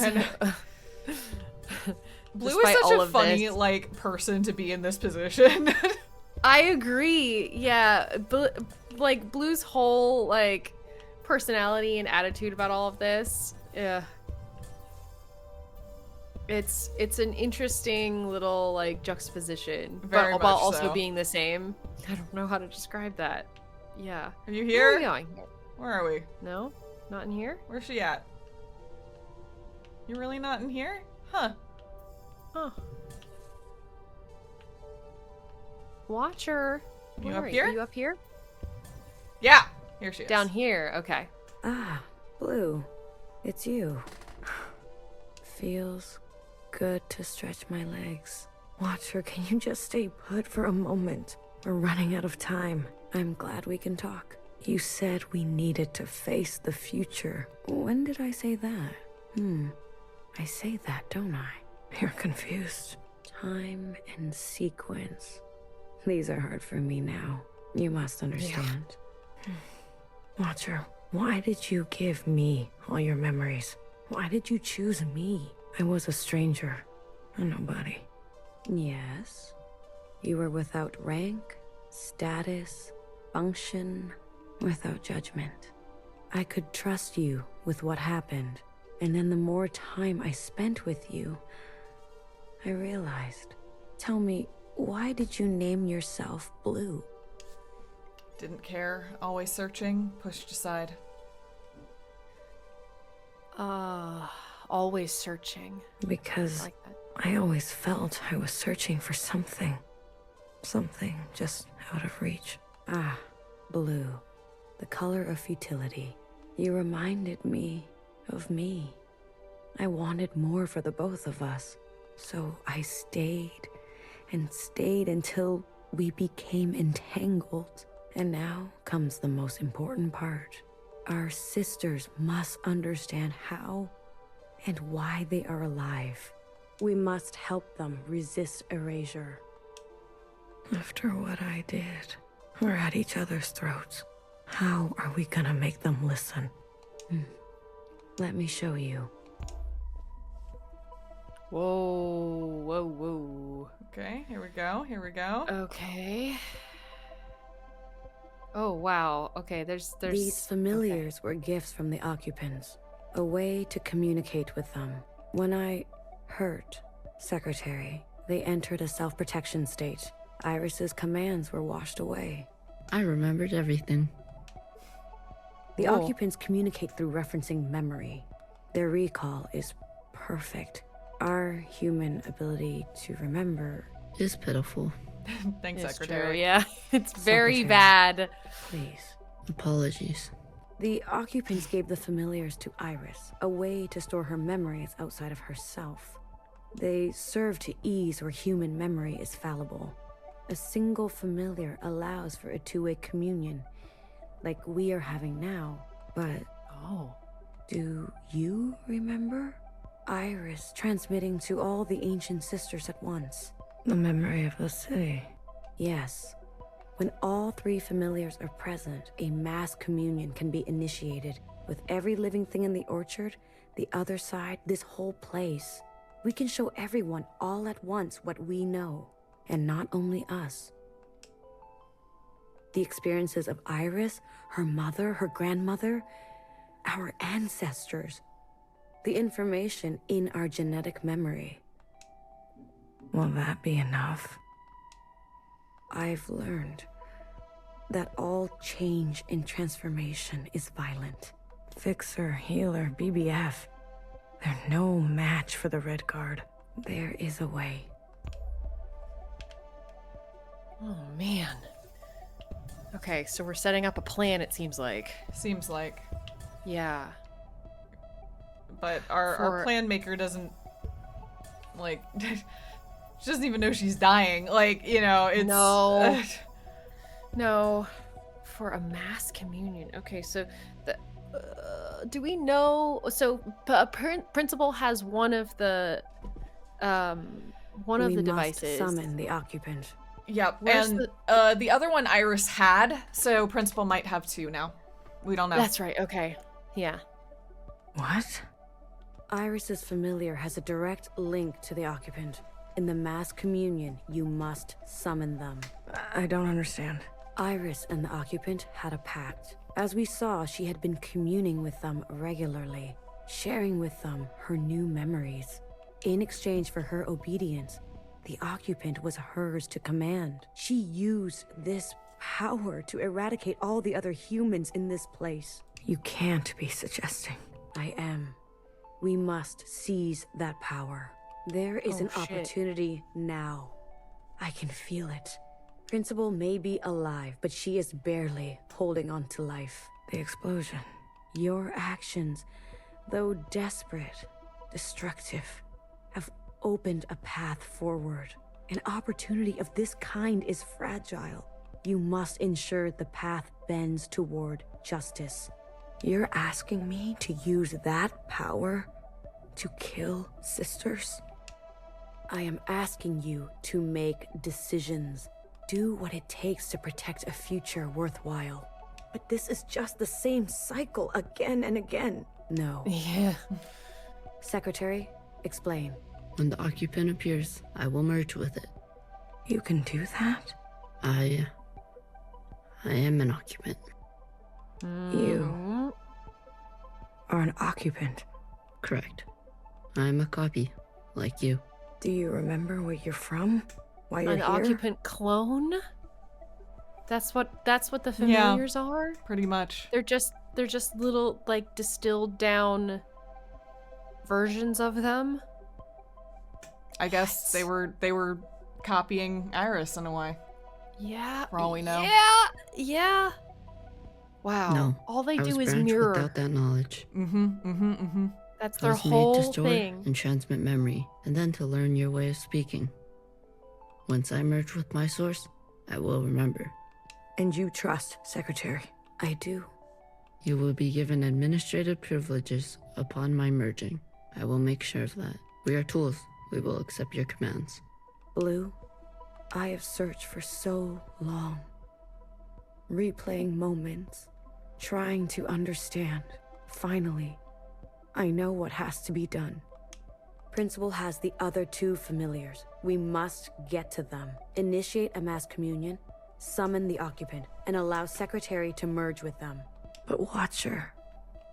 Blue is such a funny, like, person to be in this position. I agree. Yeah, like Blue's whole like personality and attitude about all of this. Yeah. It's an interesting little like juxtaposition, Very but while much also so. being the same. I don't know how to describe that. Yeah. Are you here? Where are we going? Where are we? No, not in here. Where's she at? You're really not in here? Huh. Huh. Watcher. You Where up are here? Are you up here? Yeah. Here she is. Down here. Okay. Ah, Blue. It's you. Feels good to stretch my legs. Watcher, can you just stay put for a moment? we're running out of time. I'm glad we can talk. You said we needed to face the future. When did I say that? I say that, don't I? You're confused. Time and sequence. These are hard for me now. You must understand. Yeah. Watcher, why did you give me all your memories? Why did you choose me? I was a stranger, a nobody. Yes. You were without rank, status, function, without judgment. I could trust you with what happened, and then the more time I spent with you, I realized. Tell me, why did you name yourself Blue? Didn't care, always searching, pushed aside. Always searching. Because Like that. I always felt I was searching for something. Something just out of reach. Ah, blue. The color of futility. You reminded me of me. I wanted more for the both of us. So I stayed and stayed until we became entangled. And now comes the most important part. Our sisters must understand how and why they are alive. We must help them resist erasure. After what I did, we're at each other's throats. How are we gonna make them listen? Let me show you. Whoa, whoa, whoa. Okay, here we go, here we go. Okay. Oh, wow. Okay, there's... These familiars were gifts from the occupants, a way to communicate with them. When I hurt Secretary, they entered a self-protection state. Iris's commands were washed away. I remembered everything. The occupants communicate through referencing memory. Their recall is perfect. Our human ability to remember is pitiful. Thanks, It's Secretary. true, yeah. It's very Secretary. bad. Please. Apologies. The occupants gave the familiars to Iris, a way to store her memories outside of herself. They serve to ease where human memory is fallible. A single familiar allows for a two-way communion, like we are having now. But do you remember? Iris transmitting to all the ancient sisters at once. The memory of the city. Yes. When all three familiars are present, a mass communion can be initiated with every living thing in the orchard, the other side, this whole place. We can show everyone all at once what we know, and not only us. The experiences of Iris, her mother, her grandmother, our ancestors. The information in our genetic memory. Will that be enough? I've learned that all change and transformation is violent. Fixer, healer, BBF. They're no match for the Red Guard. There is a way. Oh, man. Okay, so we're setting up a plan, it seems like. Seems like. Yeah. But our plan maker doesn't, like, she doesn't even know she's dying. Like, you know, it's... No. No. For a mass communion. Okay, so do we know... So, Principal has one of the... one of the devices. We must summon the occupant. Yep, Where's and the other one Iris had, so Principal might have two now. We don't know. That's right, okay. Yeah. What? Iris's familiar has a direct link to the occupant. In the mass communion, you must summon them. I don't understand. Iris and the occupant had a pact. As we saw, she had been communing with them regularly, sharing with them her new memories. In exchange for her obedience, the occupant was hers to command. She used this power to eradicate all the other humans in this place. You can't be suggesting. I am. We must seize that power. There is an opportunity now. I can feel it. Principal may be alive, but she is barely holding on to life. The explosion. Your actions, though desperate, destructive, have opened a path forward. An opportunity of this kind is fragile. You must ensure the path bends toward justice. You're asking me to use that power to kill sisters? I am asking you to make decisions. Do what it takes to protect a future worthwhile. But this is just the same cycle again and again. No. Yeah. Secretary, explain. When the occupant appears, I will merge with it. You can do that? I am an occupant. You are an occupant. Correct. I'm a copy, like you. Do you remember where you're from? Why you're An here? occupant clone? That's what the familiars are? Pretty much. They're just little, like, distilled down versions of them. I guess they were copying Iris in a way. Yeah. For all we know. Yeah. Wow. No. All they I do was is branched mirror. without that knowledge. That's I their was whole made to store thing. and transmit memory, and then to learn your way of speaking. Once I merge with my source, I will remember. And you trust, Secretary? I do. You will be given administrative privileges upon my merging. I will make sure of that. We are tools. We will accept your commands. Blue, I have searched for so long. Replaying moments, trying to understand. Finally, I know what has to be done. Principal has the other two familiars. We must get to them. Initiate a mass communion, summon the occupant, and allow Secretary to merge with them. But Watcher,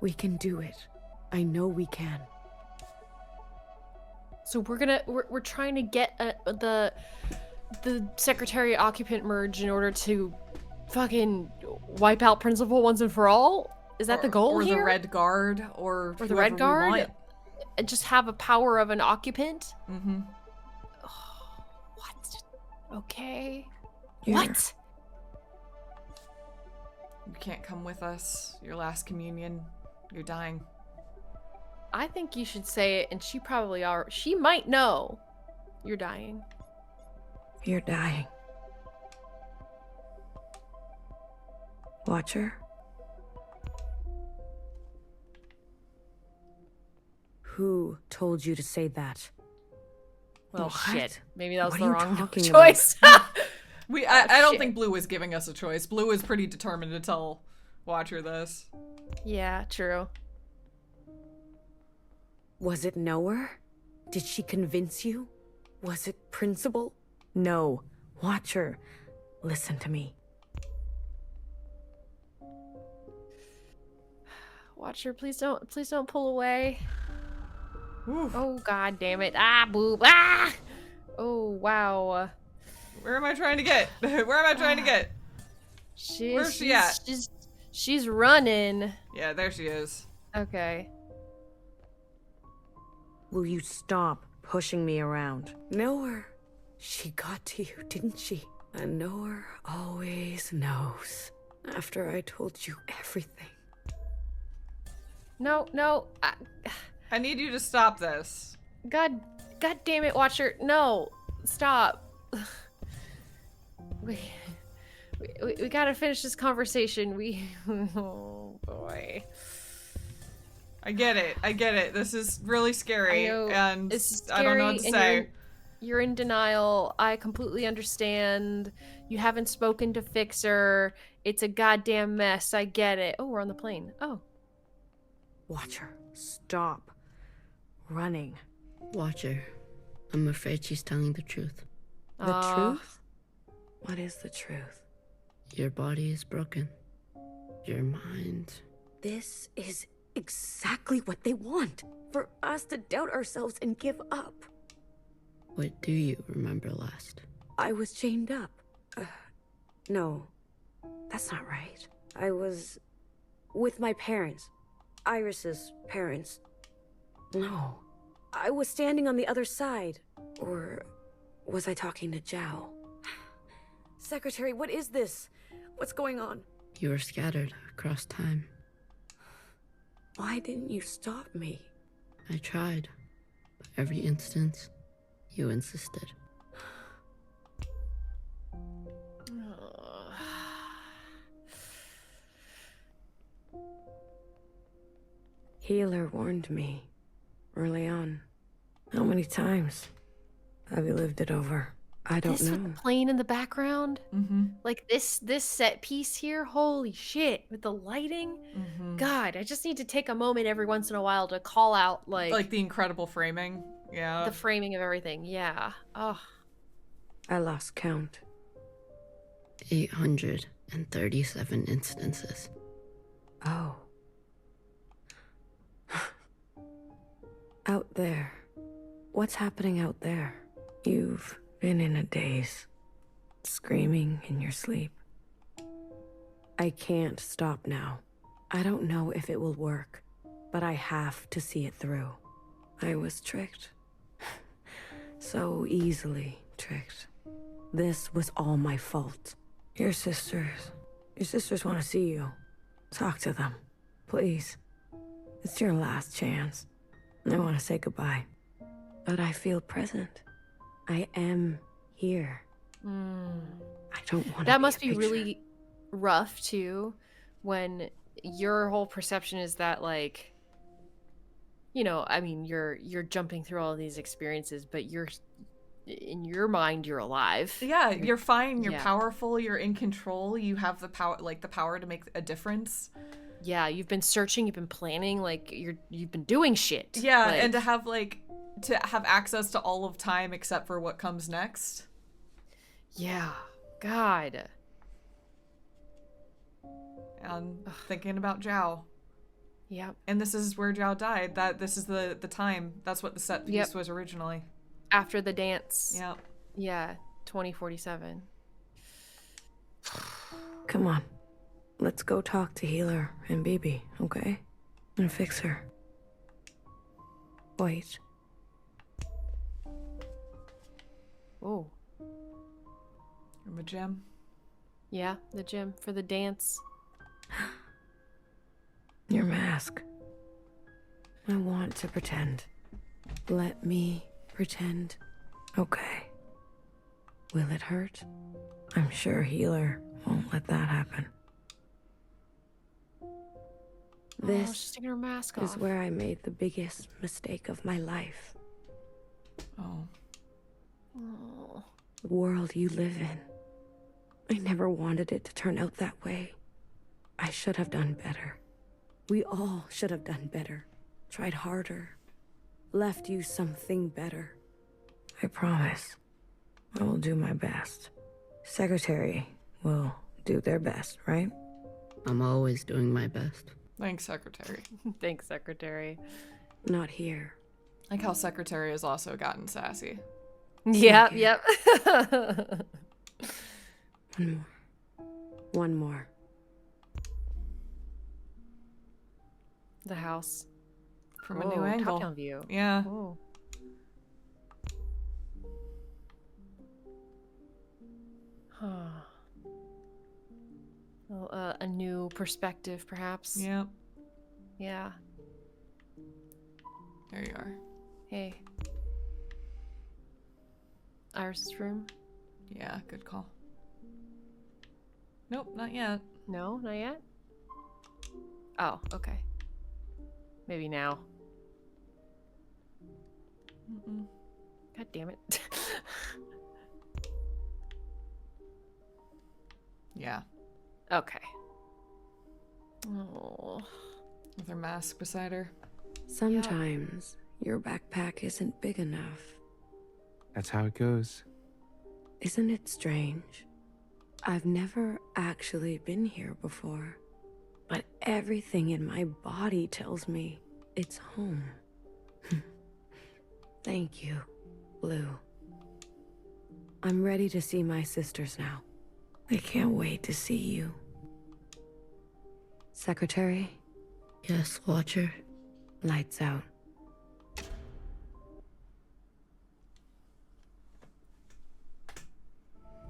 we can do it. I know we can. So we're trying to get the Secretary occupant merge in order to fucking wipe out Principal once and for all? Is that the goal or here? the Red Guard, or the Red whoever we Guard? want. And just have a power of an occupant? Mm-hmm. Oh, what? Okay. You're- What? You can't come with us. Your last communion. You're dying. I think you should say it, and she might know you're dying. You're dying. Watcher? Who told you to say that? Well, What? shit. Maybe that was What the are you wrong talking choice. I don't shit. think Blue was giving us a choice. Blue is pretty determined to tell Watcher this. Yeah, true. Was it Knower? Did she convince you? Was it Principal? No. Watcher, listen to me. Watcher, please don't pull away. Oof. Oh, god damn it. Ah, boob. Ah! Oh, wow. Where am I trying to get? Where am I trying to get? Where's she at? She's running. Yeah, there she is. Okay. Will you stop pushing me around? Knower. She got to you, didn't she? A knower always knows. After I told you everything. No. I need you to stop this. God damn it, Watcher. No. Stop. We gotta finish this conversation. Oh boy. I get it. This is really scary. I know, And it's I don't know what to scary, say. and you're in denial. I completely understand. You haven't spoken to Fixer. It's a goddamn mess. I get it. Oh, we're on the plane. Oh. Watcher, stop running. Watcher, I'm afraid she's telling the truth. The truth? What is the truth? Your body is broken. Your mind. This is exactly what they want. For us to doubt ourselves and give up. What do you remember last? I was chained up. No, that's not right. I was with my parents. Iris's parents. No. I was standing on the other side. Or was I talking to Zhao? Secretary, what is this? What's going on? You were scattered across time. Why didn't you stop me? I tried, but every instance, you insisted. Healer warned me early on. How many times have you lived it over? I don't know. With the plane in the background, like this set piece here. Holy shit! With the lighting, God, I just need to take a moment every once in a while to call out like the incredible framing. Yeah, the framing of everything. Yeah. Oh, I lost count. 837 instances. Oh. Out there. What's happening out there? You've been in a daze. Screaming in your sleep. I can't stop now. I don't know if it will work, but I have to see it through. I was tricked. So easily tricked. This was all my fault. Your sisters want to see you. Talk to them, please. It's your last chance. I want to say goodbye. But I feel present. I am here. I don't want to. That must be really rough too, when your whole perception is that, like, you know, I mean, you're jumping through all of these experiences, but you're in your mind, you're alive. Yeah, you're fine. You're powerful. You're in control. You have the power, like the power to make a difference. Yeah, you've been searching. You've been planning. Like you've been doing shit. Yeah, like, and to have access to all of time except for what comes next. Yeah, God. And thinking about Zhao. Yep. And this is where Zhao died. This is the time. That's what the set piece was originally. After the dance. Yep. Yeah, 2047. Come on. Let's go talk to Healer and Bibi, okay? And Fixer. Wait. Oh. From the gym? Yeah, the gym for the dance. Your mask. I want to pretend. Let me pretend. Okay. Will it hurt? I'm sure Healer won't let that happen. This she's taking her mask is off. where I made the biggest mistake of my life. Oh. The world you live in. I never wanted it to turn out that way. I should have done better. We all should have done better. Tried harder. Left you something better. I promise. I will do my best. Secretary will do their best, right? I'm always doing my best. Thanks, Secretary. Thanks, Secretary. Not here. Like how Secretary has also gotten sassy. Yep, Okay. yep. One more. The house. From a new angle. Top-down view. Yeah. Oh. Well, a new perspective, perhaps. Yep. Yeah. There you are. Hey. Iris' room? Yeah, good call. Nope, not yet. No, not yet? Oh, okay. Maybe now. God damn it. Yeah. Okay. Oh. With her mask beside her. Sometimes your backpack isn't big enough. That's how it goes. Isn't it strange? I've never actually been here before, but everything in my body tells me it's home. Thank you, Blue. I'm ready to see my sisters now. I can't wait to see you. Secretary? Yes, Watcher. Lights out.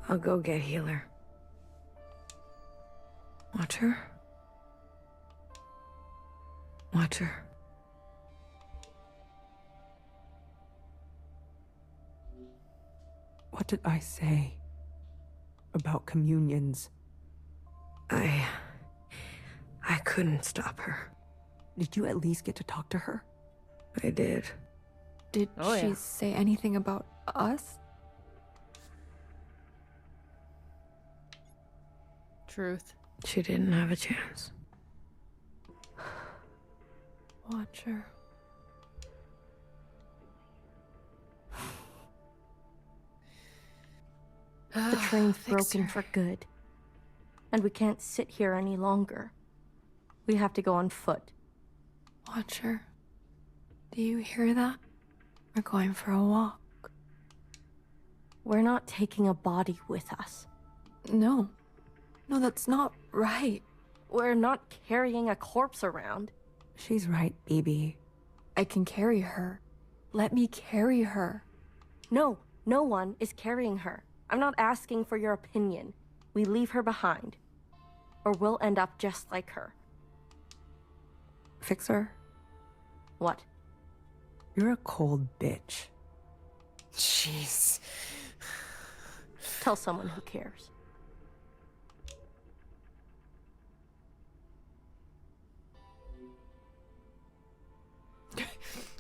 I'll go get Healer. Watcher? Watcher. What did I say about communions? I couldn't stop her. Did you at least get to talk to her? I did. Did she say anything about us? Truth. She didn't have a chance. Watcher. The train's broken for good. And we can't sit here any longer. We have to go on foot. Watcher. Do you hear that? We're going for a walk. We're not taking a body with us. No. No, that's not right. We're not carrying a corpse around. She's right, BB. I can carry her. Let me carry her. No, no one is carrying her. I'm not asking for your opinion. We leave her behind. Or we'll end up just like her. Fixer? What? You're a cold bitch. Jeez. Tell someone who cares.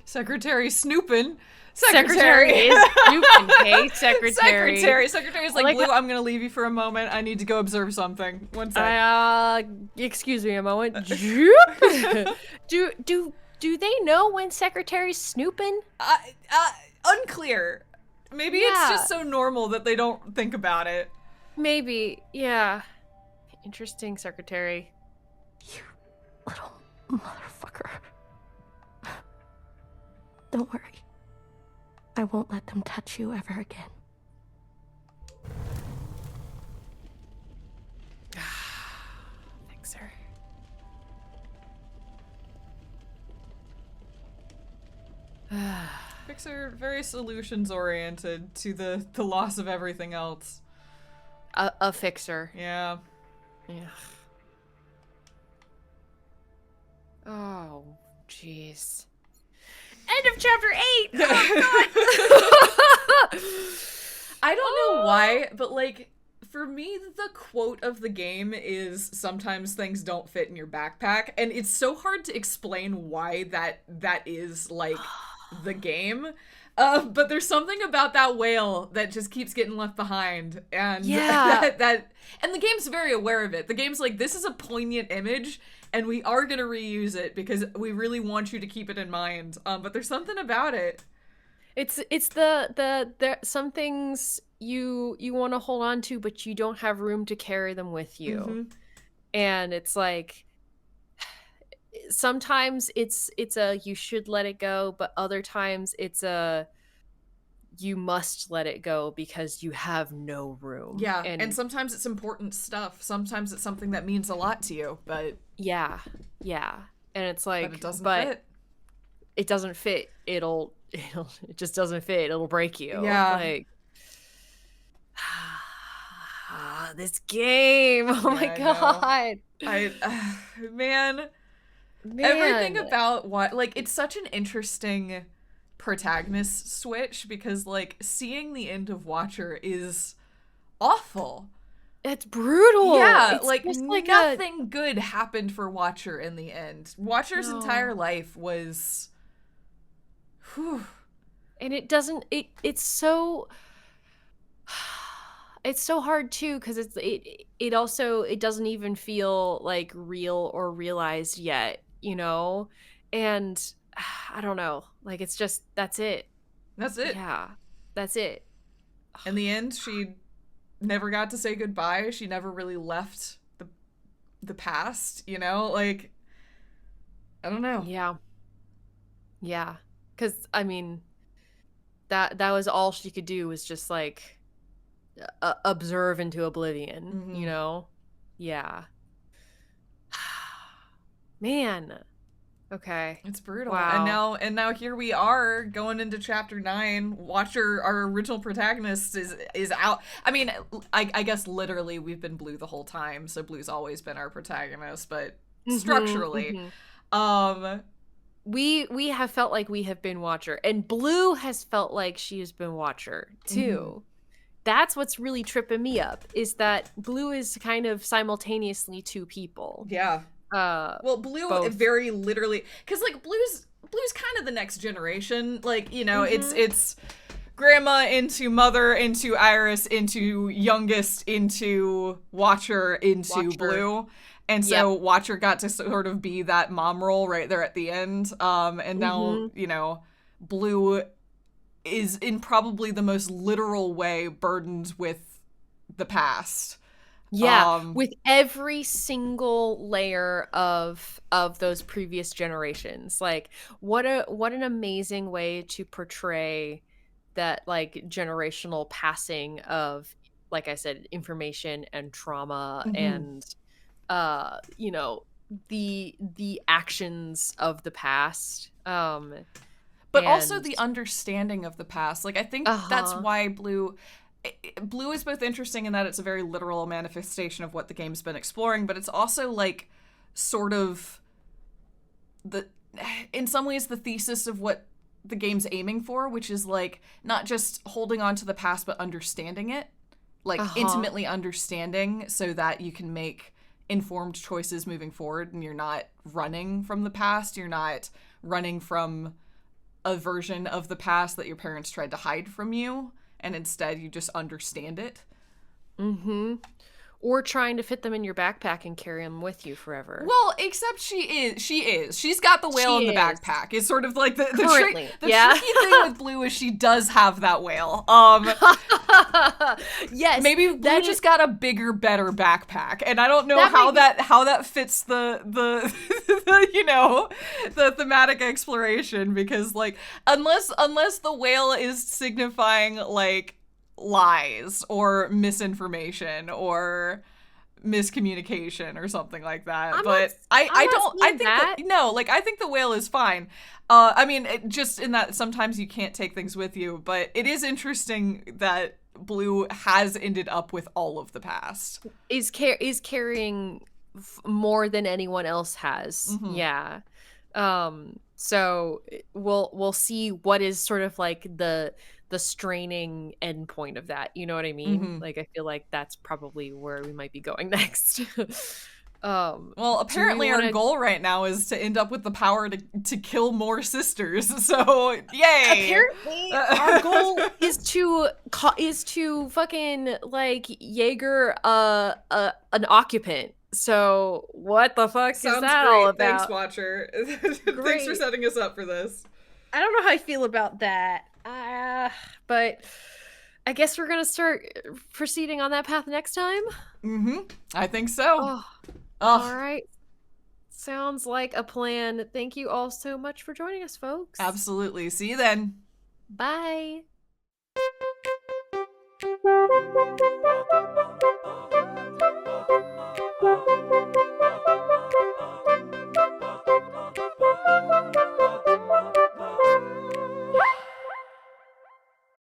Secretary snooping. Secretary is snooping, hey? Secretary. Secretary's like, Blue, I'm gonna leave you for a moment. I need to go observe something. One sec. Excuse me a moment. Do they know when Secretary's snooping? Unclear. Maybe it's just so normal that they don't think about it. Maybe, yeah. Interesting, Secretary. You little motherfucker. Don't worry. I won't let them touch you ever again. Fixer. Fixer, very solutions oriented to the loss of everything else. A fixer. Yeah. Yeah. Oh, jeez. End of chapter 8! Oh, God! I don't know why, but like, for me, the quote of the game is sometimes things don't fit in your backpack, and it's so hard to explain why that is, like, the game. But there's something about that whale that just keeps getting left behind, and and the game's very aware of it. The game's like, this is a poignant image, and we are gonna reuse it because we really want you to keep it in mind. But there's something about it. It's the some things you want to hold on to, but you don't have room to carry them with you. Mm-hmm. And it's like, sometimes it's a you should let it go, but other times it's a you must let it go because you have no room. Yeah, and sometimes it's important stuff. Sometimes it's something that means a lot to you, but yeah. And it's like, but it doesn't fit. It doesn't fit. It just doesn't fit. It'll break you. Yeah. Like, this game. Oh my God. Man, everything about what, like, it's such an interesting protagonist switch because, like, seeing the end of Watcher is awful. It's brutal. Yeah, it's like, like nothing good happened for Watcher in the end. Watcher's entire life was... Whew. And it doesn't... It's so... It's so hard, too, because it also... It doesn't even feel, like, real or realized yet, you know? And... I don't know. Like, it's just, that's it. That's it. Yeah. That's it. In the end, she never got to say goodbye. She never really left the past, you know? Like, I don't know. Yeah. Because, I mean, that was all she could do was just, like, observe into oblivion, you know? Yeah. Man. Okay. It's brutal. Wow. And now here we are going into chapter 9. Watcher, our original protagonist, is out. I mean, I guess literally we've been Blue the whole time, so Blue's always been our protagonist, but structurally. We have felt like we have been Watcher, and Blue has felt like she has been Watcher too. That's what's really tripping me up, is that Blue is kind of simultaneously two people. Yeah. Well, Blue both. very literally, because like Blue's kind of the next generation. Like, you know, it's grandma into mother into Iris into youngest into Watcher into Blue. And so Watcher got to sort of be that mom role right there at the end. And now, you know, Blue is in probably the most literal way burdened with the past. Yeah, with every single layer of those previous generations. Like, what an amazing way to portray that, like, generational passing of, like I said, information and trauma and you know, the actions of the past. But also the understanding of the past. Like, I think that's why Blue is both interesting in that it's a very literal manifestation of what the game's been exploring, but it's also like sort of in some ways the thesis of what the game's aiming for, which is like not just holding on to the past but understanding it, like intimately understanding, so that you can make informed choices moving forward and you're not running from the past, you're not running from a version of the past that your parents tried to hide from you, and instead you just understand it. Or trying to fit them in your backpack and carry them with you forever. Well, except she's got the whale in the backpack. It's sort of like the tricky thing with Blue is she does have that whale. Yes, maybe Blue just got a bigger, better backpack, and I don't know how that fits the you know, the thematic exploration, because like unless the whale is signifying like lies or misinformation or miscommunication or something like that. I think the whale is fine. I mean, just in that sometimes you can't take things with you, but it is interesting that Blue has ended up with all of the past. Is carrying more than anyone else has. Yeah. So we'll see what is sort of like the straining end point of that, you know what I mean? Like, I feel like that's probably where we might be going next. Well, apparently our goal right now is to end up with the power to kill more sisters. So yay! Apparently, our goal is to fucking like Jaeger an occupant. So what the fuck is that all about? Thanks, Watcher. Thanks for setting us up for this. I don't know how I feel about that. But I guess we're gonna start proceeding on that path next time. I think so. All right. Sounds like a plan. Thank you all so much for joining us, folks. Absolutely. See you then. Bye.